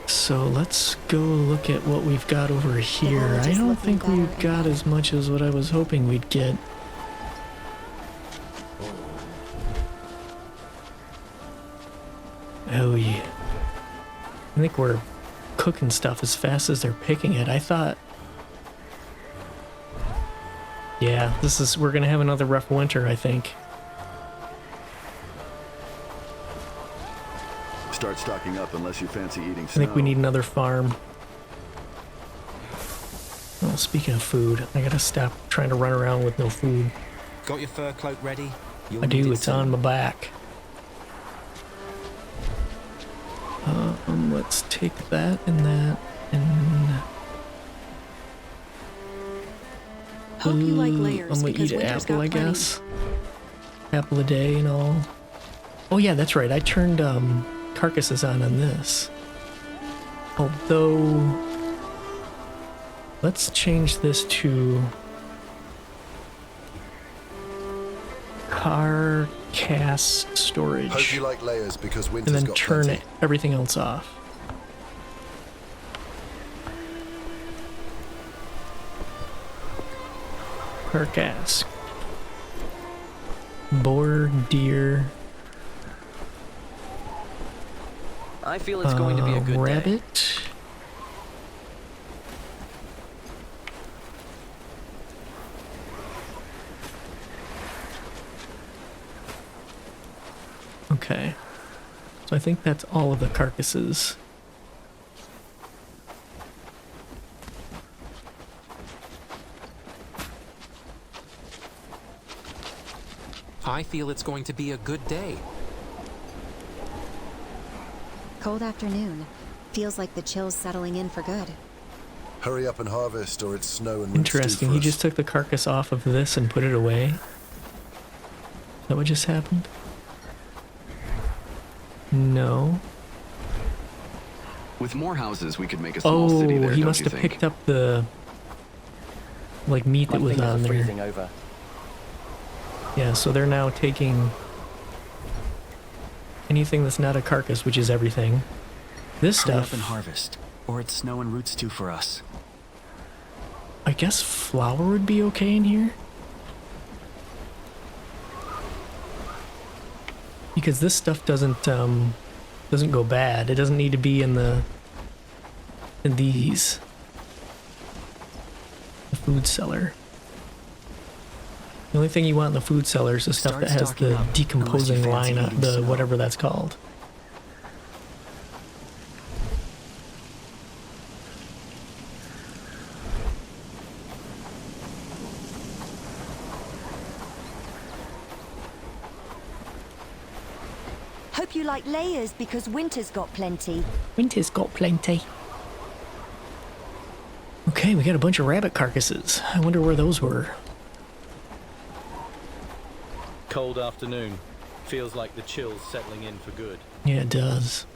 So let's go look at what we've got over here. I don't think we've got as much as what I was hoping we'd get. Oh yeah. I think we're cooking stuff as fast as they're picking it. I thought... Yeah, we're gonna have another rough winter, I think. Start stocking up unless you fancy eating I snow. think we need another farm. Well, speaking of food, I gotta stop trying to run around with no food. Got your fur cloak ready? I do, it's on my back. Let's take that and that and... Hope you like layers, I'm gonna because eat an winter's apple, got I plenty. guess. Apple a day and all. Oh yeah, that's right, I turned carcasses on this. Although... Let's change this to... Carcass storage. Hope you like layers because And winter's then got turn plenty. everything else off. Carcass. Boar, deer. I feel it's going to be a good day. Rabbit. Okay. So I think that's all of the carcasses. I feel it's going to be a good day. Cold afternoon. Feels like the chill's settling in for good. Hurry up and harvest, or it's snow and Interesting. He just took the carcass off of this and put it away. Is that what just happened? No. With more houses, we could make a small city there, he don't must you have think? picked up the meat that was on there. Freezing over. Yeah, so they're now taking anything that's not a carcass, which is everything. This Hurry stuff, up and harvest, or it's snow and roots too for us. I guess flour would be okay in here. Because this stuff doesn't go bad. It doesn't need to be in these. The food cellar. The only thing you want in the food cellar is the stuff Start that has stocking the up, decomposing unless you line, fancy eating the snow. whatever that's called. Hope you like layers because winter's got plenty. Winter's got plenty. Okay, we got a bunch of rabbit carcasses. I wonder where those were. Cold afternoon. Feels like the chill's settling in for good. Yeah, it does.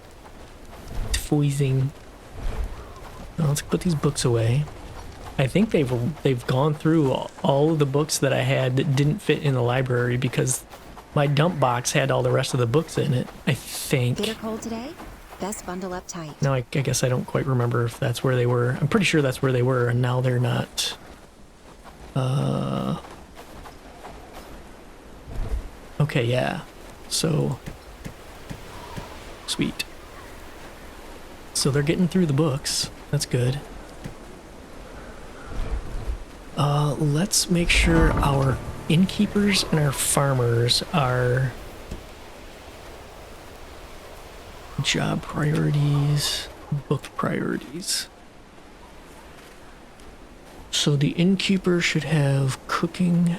It's freezing. Now let's put these books away. I think they've gone through all of the books that I had that didn't fit in the library because my dump box had all the rest of the books in it, I think. Bitter cold today? Best bundle up tight. Now I guess I don't quite remember if that's where they were. I'm pretty sure that's where they were, and now they're not. Okay, yeah. So, sweet. So they're getting through the books. That's good. Let's make sure our innkeepers and our farmers are job priorities, book priorities. So the innkeeper should have cooking.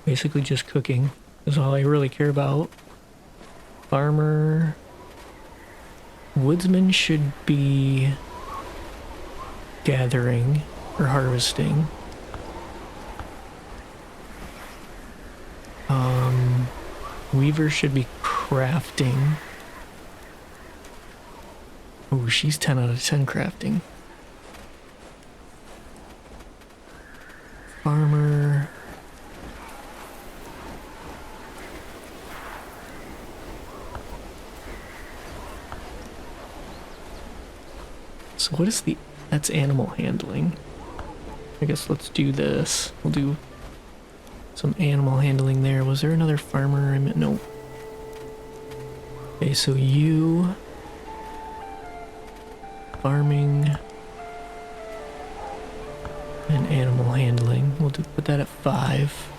Basically just cooking is all I really care about. Farmer. Woodsman should be gathering or harvesting. Weaver should be crafting. Oh, she's 10 out of 10 crafting. Farmer. So what is that's animal handling. I guess let's do this. We'll do some animal handling there. Was there another farmer? I meant no. Okay, so you farming and animal handling. We'll put that at 5.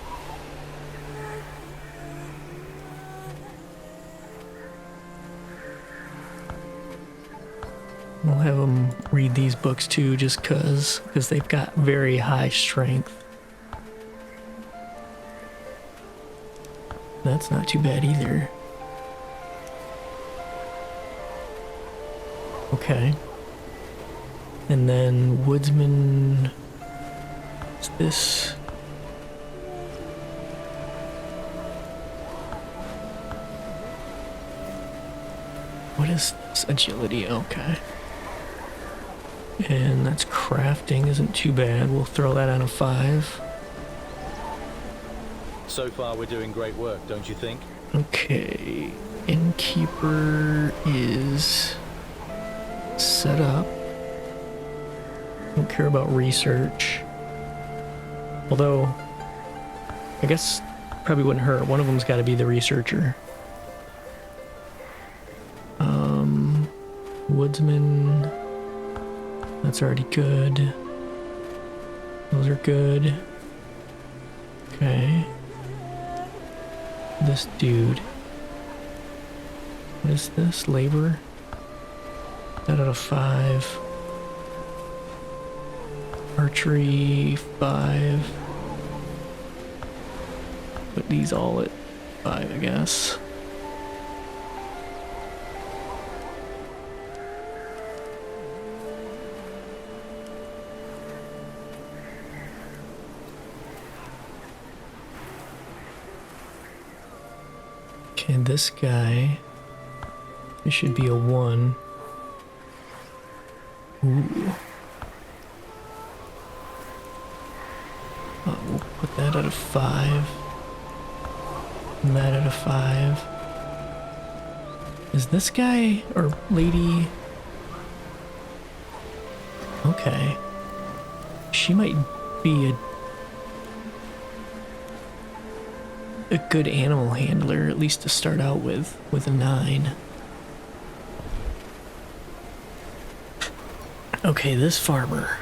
We'll have them read these books too, just because they've got very high strength. That's not too bad either. Okay. And then woodsman. What's this? What is this? Agility. Okay. And that's crafting. Isn't too bad. We'll throw that on a 5. So far, we're doing great work, don't you think? Okay. Innkeeper is set up. Don't care about research. Although, I guess probably wouldn't hurt. One of them's got to be the researcher. Woodsman. That's already good. Those are good. Okay. This dude. What is this? Labor? That out of 5. Archery 5. Put these all at 5, I guess. Okay, this guy, it should be a 1. Ooh. We'll put that at a 5. And that at a 5. Is this guy or lady? Okay. She might be a good animal handler, at least to start out with a 9. Okay, this farmer.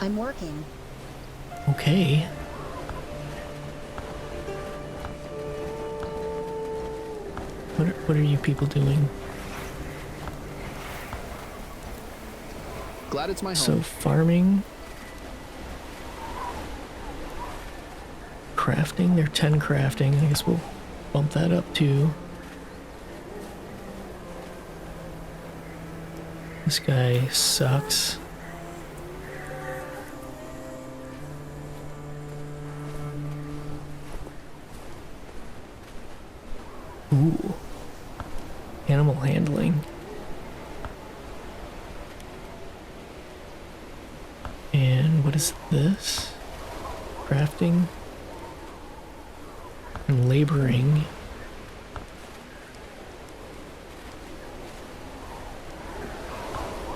I'm working. Okay. What are you people doing? Glad it's my home. So farming. Crafting, they're 10 crafting. I guess we'll bump that up too. This guy sucks. Ooh. Animal handling. And what is this? Crafting and laboring.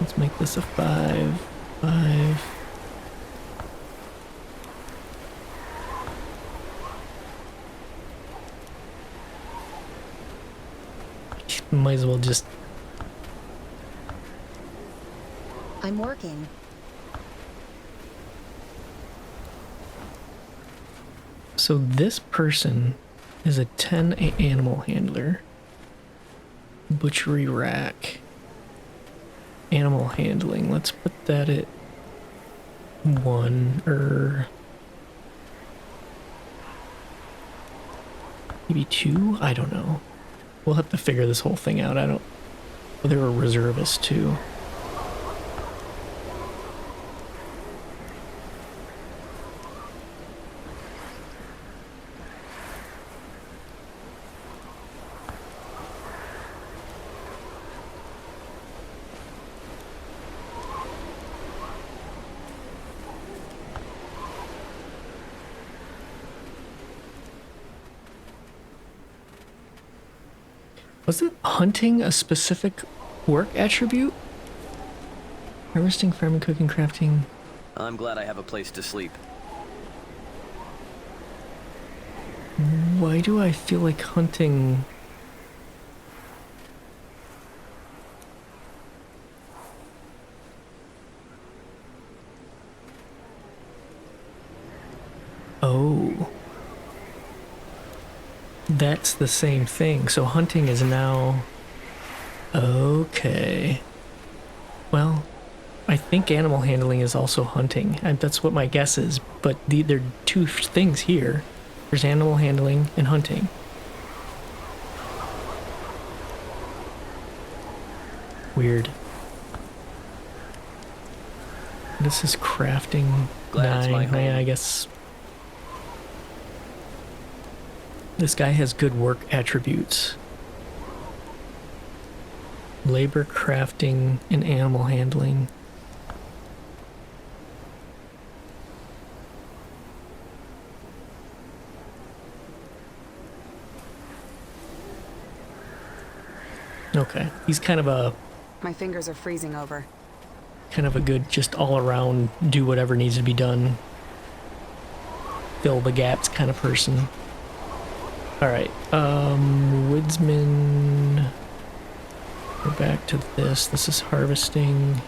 Let's make this a 5. 5. Might as well just... I'm working. So this person is a 10 animal handler. Butchery rack. Animal handling. Let's put that at 1 or maybe 2? I don't know. We'll have to figure this whole thing out. Well, they were reservists too. Wasn't hunting a specific work attribute? Harvesting, farming, cooking, crafting. I'm glad I have a place to sleep. Why do I feel like hunting? Oh. That's the same thing. So hunting is now... Okay. Well, I think animal handling is also hunting. That's what my guess is. But there are two things here. There's animal handling and hunting. Weird. This is crafting. Glad it's my 9. home. Yeah, I guess... This guy has good work attributes. Labor, crafting, and animal handling. Okay, he's kind of a My fingers are freezing over. good just all around do whatever needs to be done, fill the gaps kind of person. All right, woodsman. Go back to this. This is harvesting.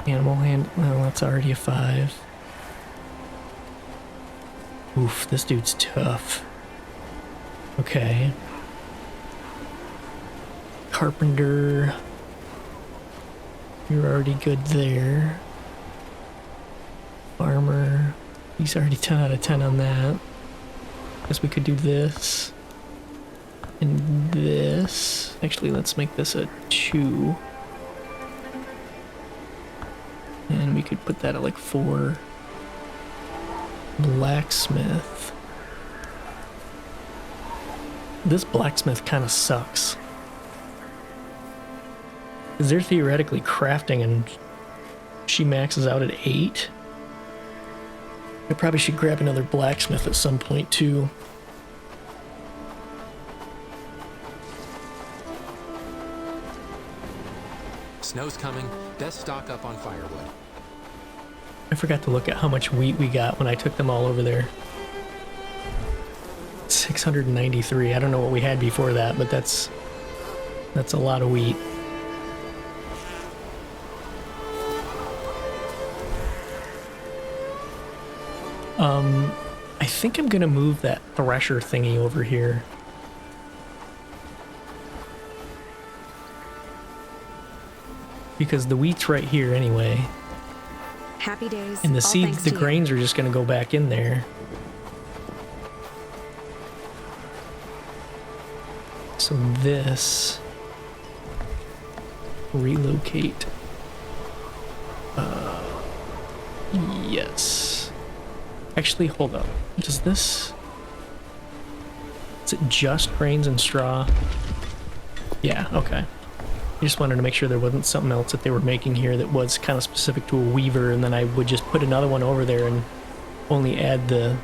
Animal hand. Well, that's already a 5. Oof, this dude's tough. Okay. Carpenter. You're already good there. Farmer. He's already 10 out of 10 on that. Guess we could do this. And this. Actually, let's make this a 2. And we could put that at like 4. Blacksmith. This blacksmith kind of sucks. Because they're theoretically crafting and she maxes out at 8. I probably should grab another blacksmith at some point too. Snow's coming. Best stock up on firewood. I forgot to look at how much wheat we got when I took them all over there. 693. I don't know what we had before that, but that's a lot of wheat. I think I'm gonna move that thresher thingy over here. Because the wheat's right here anyway. Happy days. And the all seeds, thanks the to you. grains are just gonna go back in there. So this... relocate. Yes. Actually, hold up. Does this... Is it just grains and straw? Yeah, okay. I just wanted to make sure there wasn't something else that they were making here that was kind of specific to a weaver, and then I would just put another one over there and only add the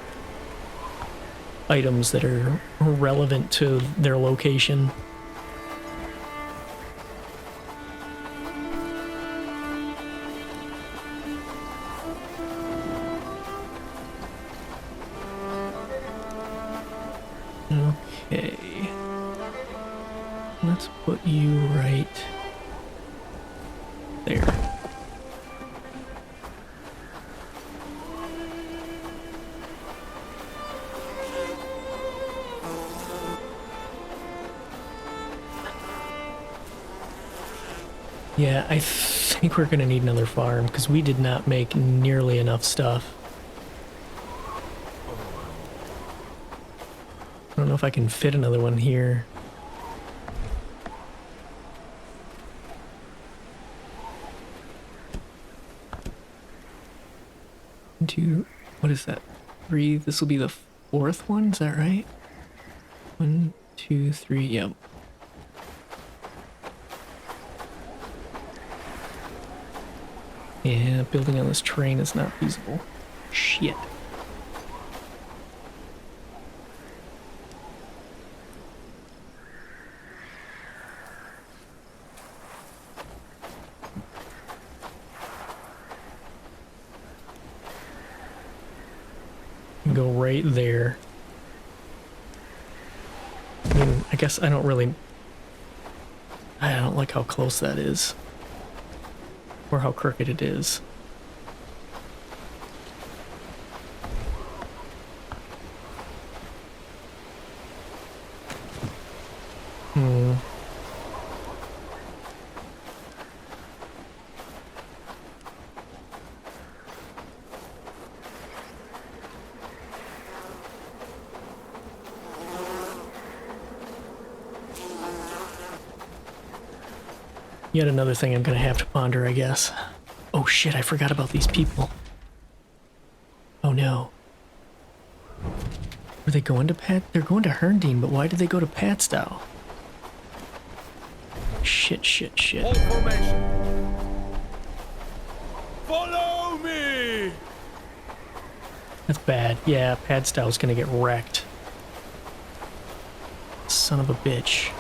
items that are relevant to their location. Okay. Let's put you right there. Yeah, I think we're gonna need another farm because we did not make nearly enough stuff. I don't know if I can fit another one here. Two, what is that? 3, this will be the 4th one, is that right? 1, 2, 3, yep. Yeah, building on this terrain is not feasible. Shit. Go right there. I mean, I guess I don't like how close that is. Or how crooked it is. Yet another thing I'm gonna have to ponder, I guess. Oh shit, I forgot about these people. Oh no. Were they going to Pat? They're going to Herndine, but why did they go to Patstow? Shit. Hold formation. Follow me. That's bad. Yeah, Padstow's gonna get wrecked. Son of a bitch.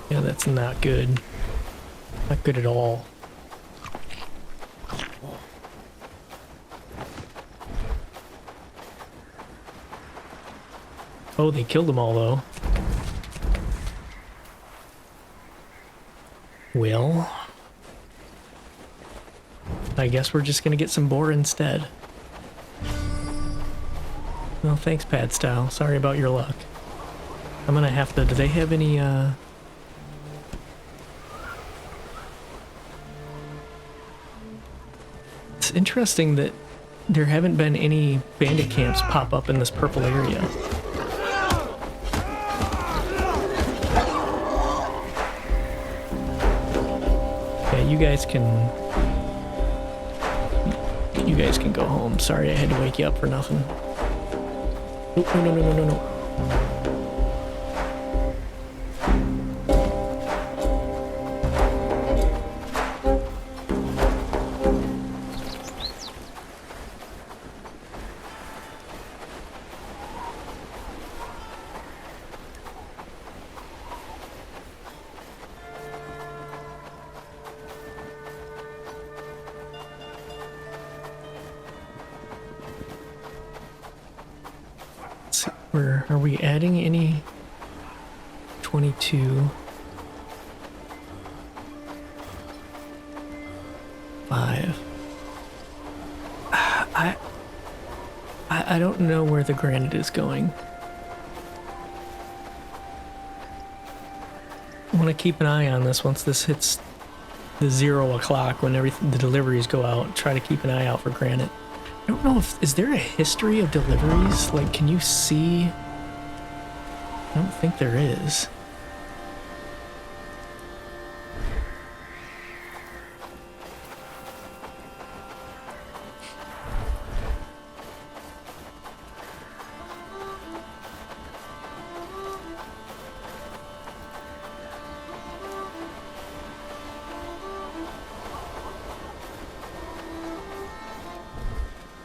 Yeah, that's not good. Not good at all. Oh, they killed them all, though. Well, I guess we're just gonna get some boar instead. Well, thanks, Padstow. Sorry about your luck. I'm gonna have to... Do they have any, It's interesting that there haven't been any bandit camps pop up in this purple area. Yeah, you guys can go home. Sorry I had to wake you up for nothing. Nope, no. Are we adding any 22 5 I don't know where the granite is going. I want to keep an eye on this once this hits the 0 o'clock when the deliveries go out. Try to keep an eye out for granite. I don't know if... Is there a history of deliveries? Like, can you see... I don't think there is.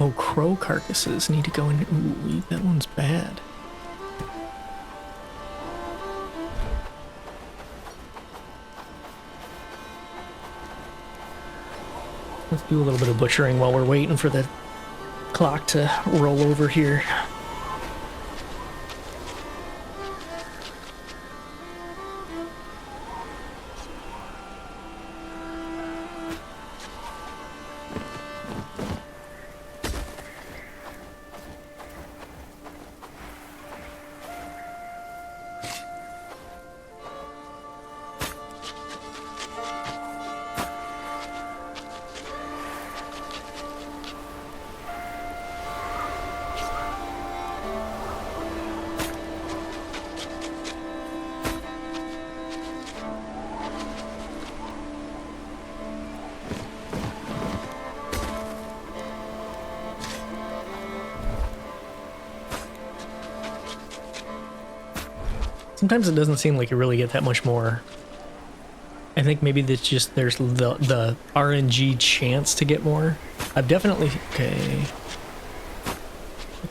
Oh, crow carcasses need to go in. Ooh, that one's bad. Let's do a little bit of butchering while we're waiting for the clock to roll over here. Sometimes it doesn't seem like you really get that much more. I think maybe that's just there's the RNG chance to get more. I've definitely... Okay.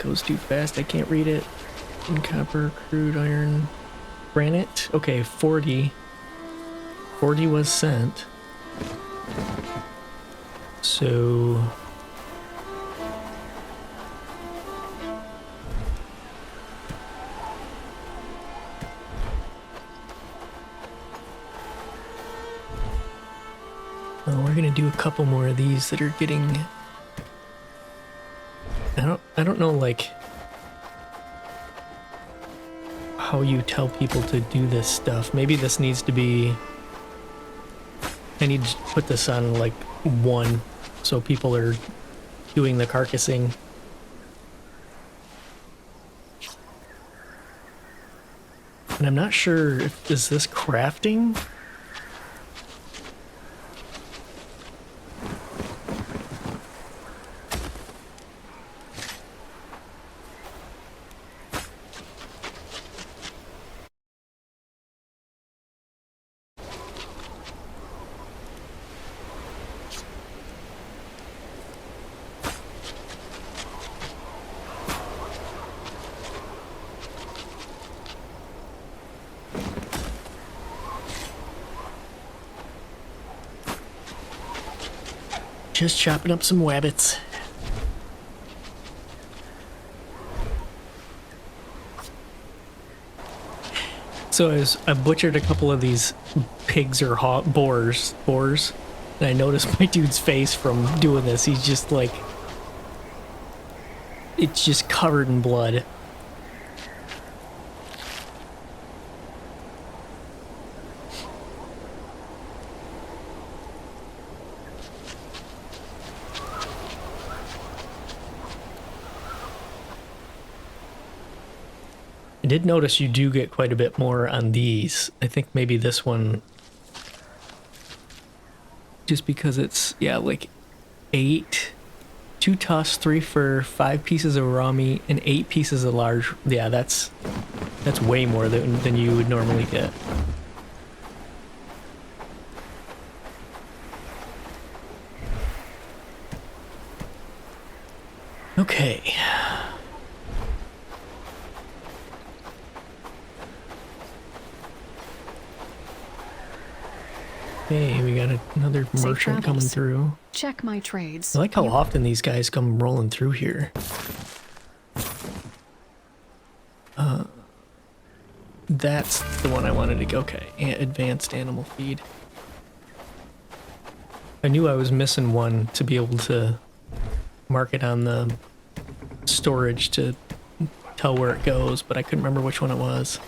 goes too fast. I can't read it. And copper, crude iron, granite. Okay, 40. 40 was sent. So... we're gonna do a couple more of these that are getting... I don't know, like, how you tell people to do this stuff. Maybe this needs to be... I need to put this on, like, 1, so people are doing the carcassing. And I'm not sure if... Is this crafting? Just chopping up some wabbits. So I butchered a couple of these pigs or boars, and I noticed my dude's face from doing this. He's just like, it's just covered in blood. I did notice you do get quite a bit more on these. I think maybe this one, just because it's, yeah, like 8, 2 tusk, 3 fur, 5 pieces of raw meat, and 8 pieces of large. Yeah, that's way more than you would normally get. Okay. Hey, we got another merchant coming through. Check my trades. I like how often these guys come rolling through here. That's the one I wanted to go. Okay, advanced animal feed. I knew I was missing one to be able to mark it on the storage to tell where it goes, but I couldn't remember which one it was.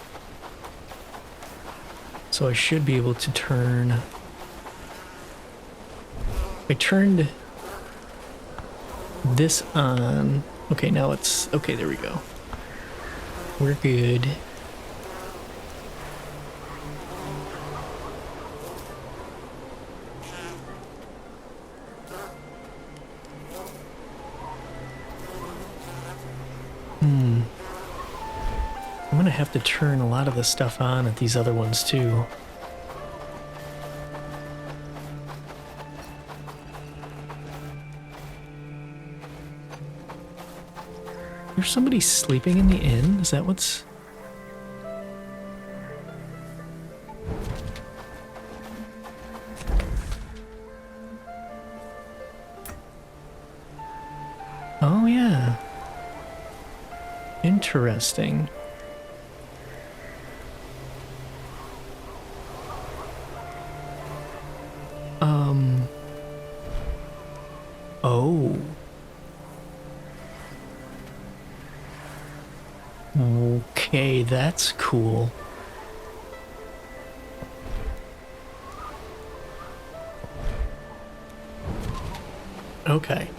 So I should be able to turn... I turned this on. Okay, now it's... Okay, there we go. We're good. I'm gonna have to turn a lot of the stuff on at these other ones too. There's somebody sleeping in the inn? Is that what's... Oh yeah. Interesting. Oh. Okay, that's cool. Okay.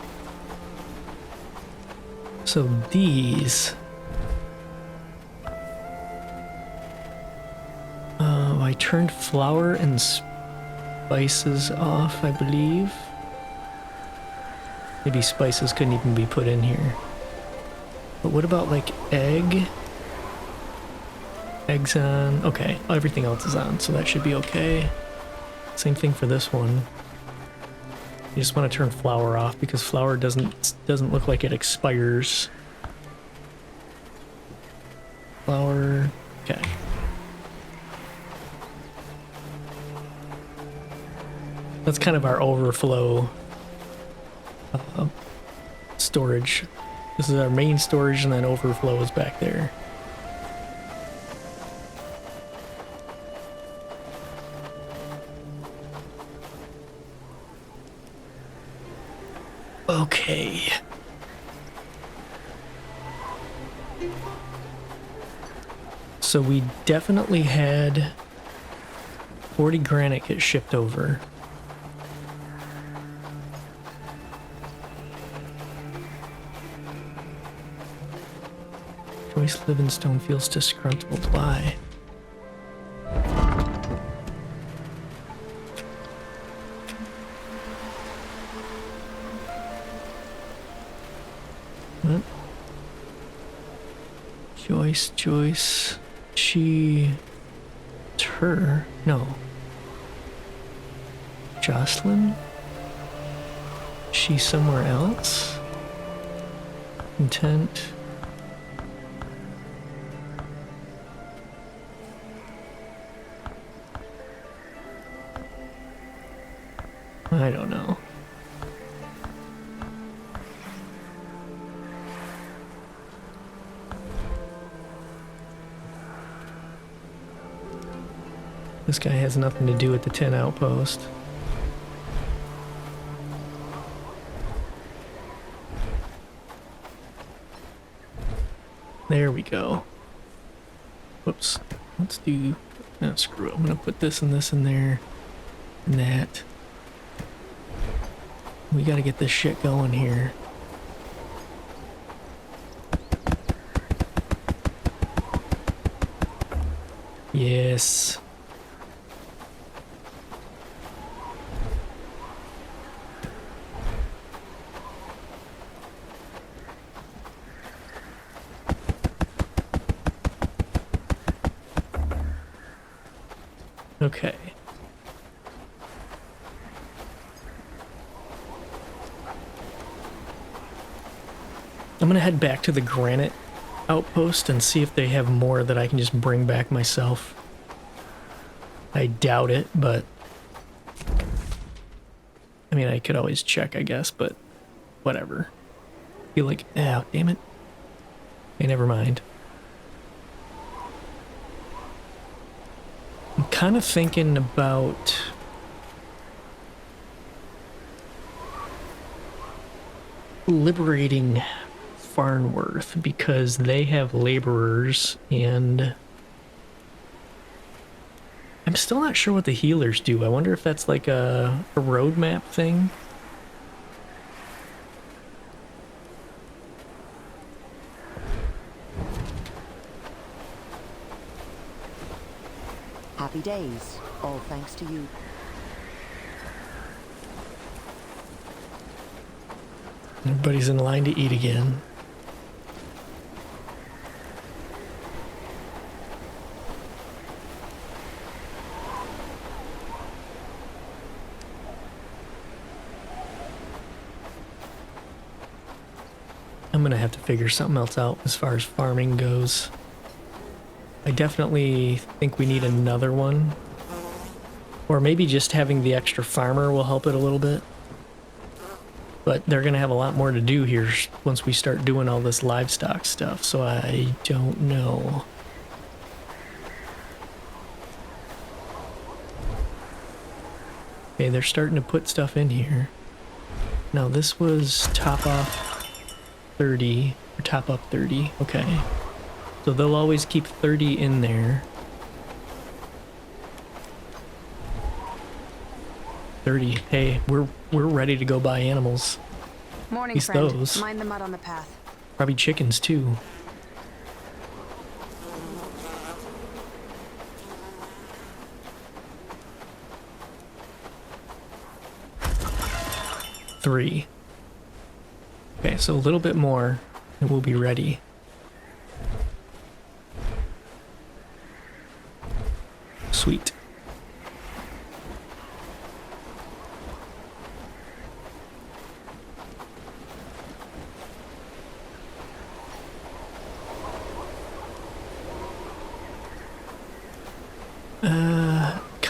So these... I turned flour and spices off, I believe. Maybe spices couldn't even be put in here. But what about like egg? Eggs on. Okay, everything else is on, so that should be okay. Same thing for this one. You just want to turn flour off because flour doesn't look like it expires. Flour. Okay. That's kind of our overflow storage. This is our main storage, and then overflow is back there. Okay. So we definitely had 40 granite get shipped over. Joyce Livingstone feels disgruntled. Why? What? Joyce. It's her? No. Jocelyn? She somewhere else? Intent. I don't know. This guy has nothing to do with the 10 outpost. There we go. Whoops. Let's do... No, screw it. I'm gonna put this and this in there. And that. We gotta get this shit going here. Yes. Okay. I'm gonna head back to the granite outpost and see if they have more that I can just bring back myself. I doubt it, but I mean, I could always check, I guess, but whatever. Feel like, oh, damn it. Okay, never mind. I'm kind of thinking about liberating Farnworth because they have laborers, and I'm still not sure what the healers do. I wonder if that's like a roadmap thing. Happy days, all thanks to you. Everybody's in line to eat again. I'm gonna have to figure something else out as far as farming goes. I definitely think we need another one. Or maybe just having the extra farmer will help it a little bit. But they're gonna have a lot more to do here once we start doing all this livestock stuff, so I don't know. Okay, they're starting to put stuff in here. Now this was top off 30, or top up 30, okay. So they'll always keep 30 in there. 30. Hey, we're ready to go buy animals. Morning, At least friend. those. Mind the mud on the path. Probably chickens too. Three. Okay, so a little bit more and we'll be ready. Sweet.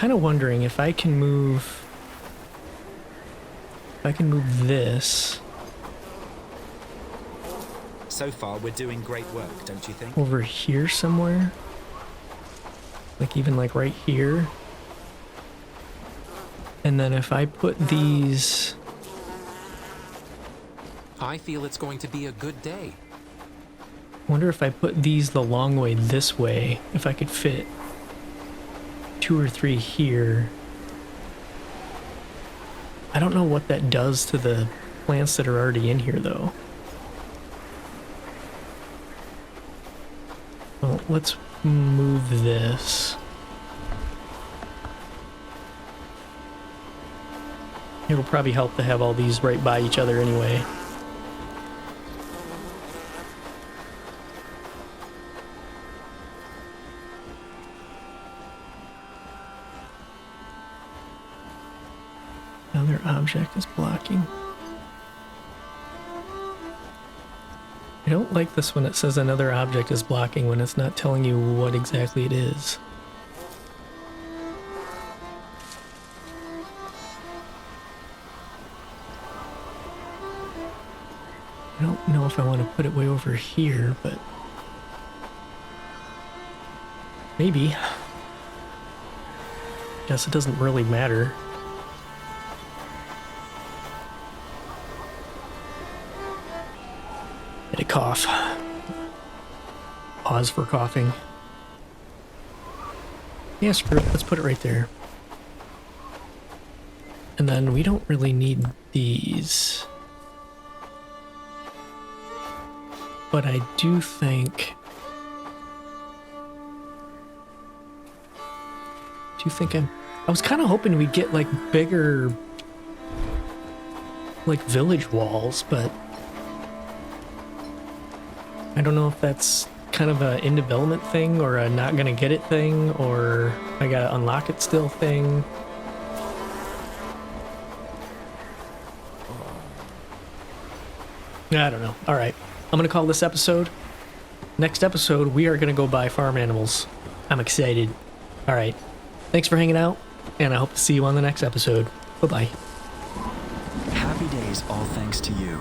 kind of wondering if I can move... If I can move this... So far, we're doing great work, don't you think? over here somewhere. Like even like right here. And then if I put these... I feel it's going to be a good day. I wonder if I put these the long way this way, if I could fit 2 or 3 here. I don't know what that does to the plants that are already in here though. Well, let's move this. It'll probably help to have all these right by each other anyway. Another object is blocking. I don't like this when it says another object is blocking when it's not telling you what exactly it is. I don't know if I want to put it way over here, but maybe. Guess it doesn't really matter. Had a cough. Pause for coughing. Yeah, screw it. Let's put it right there. And then we don't really need these. But I do think... I was kind of hoping we'd get like bigger... like village walls, but... I don't know if that's kind of a in development thing or a not gonna get it thing or I gotta unlock it still thing. I don't know. Alright, I'm gonna call this episode. Next episode, we are gonna go buy farm animals. I'm excited. Alright, thanks for hanging out, and I hope to see you on the next episode. Bye-bye. Happy days, all thanks to you.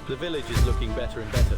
The village is looking better and better.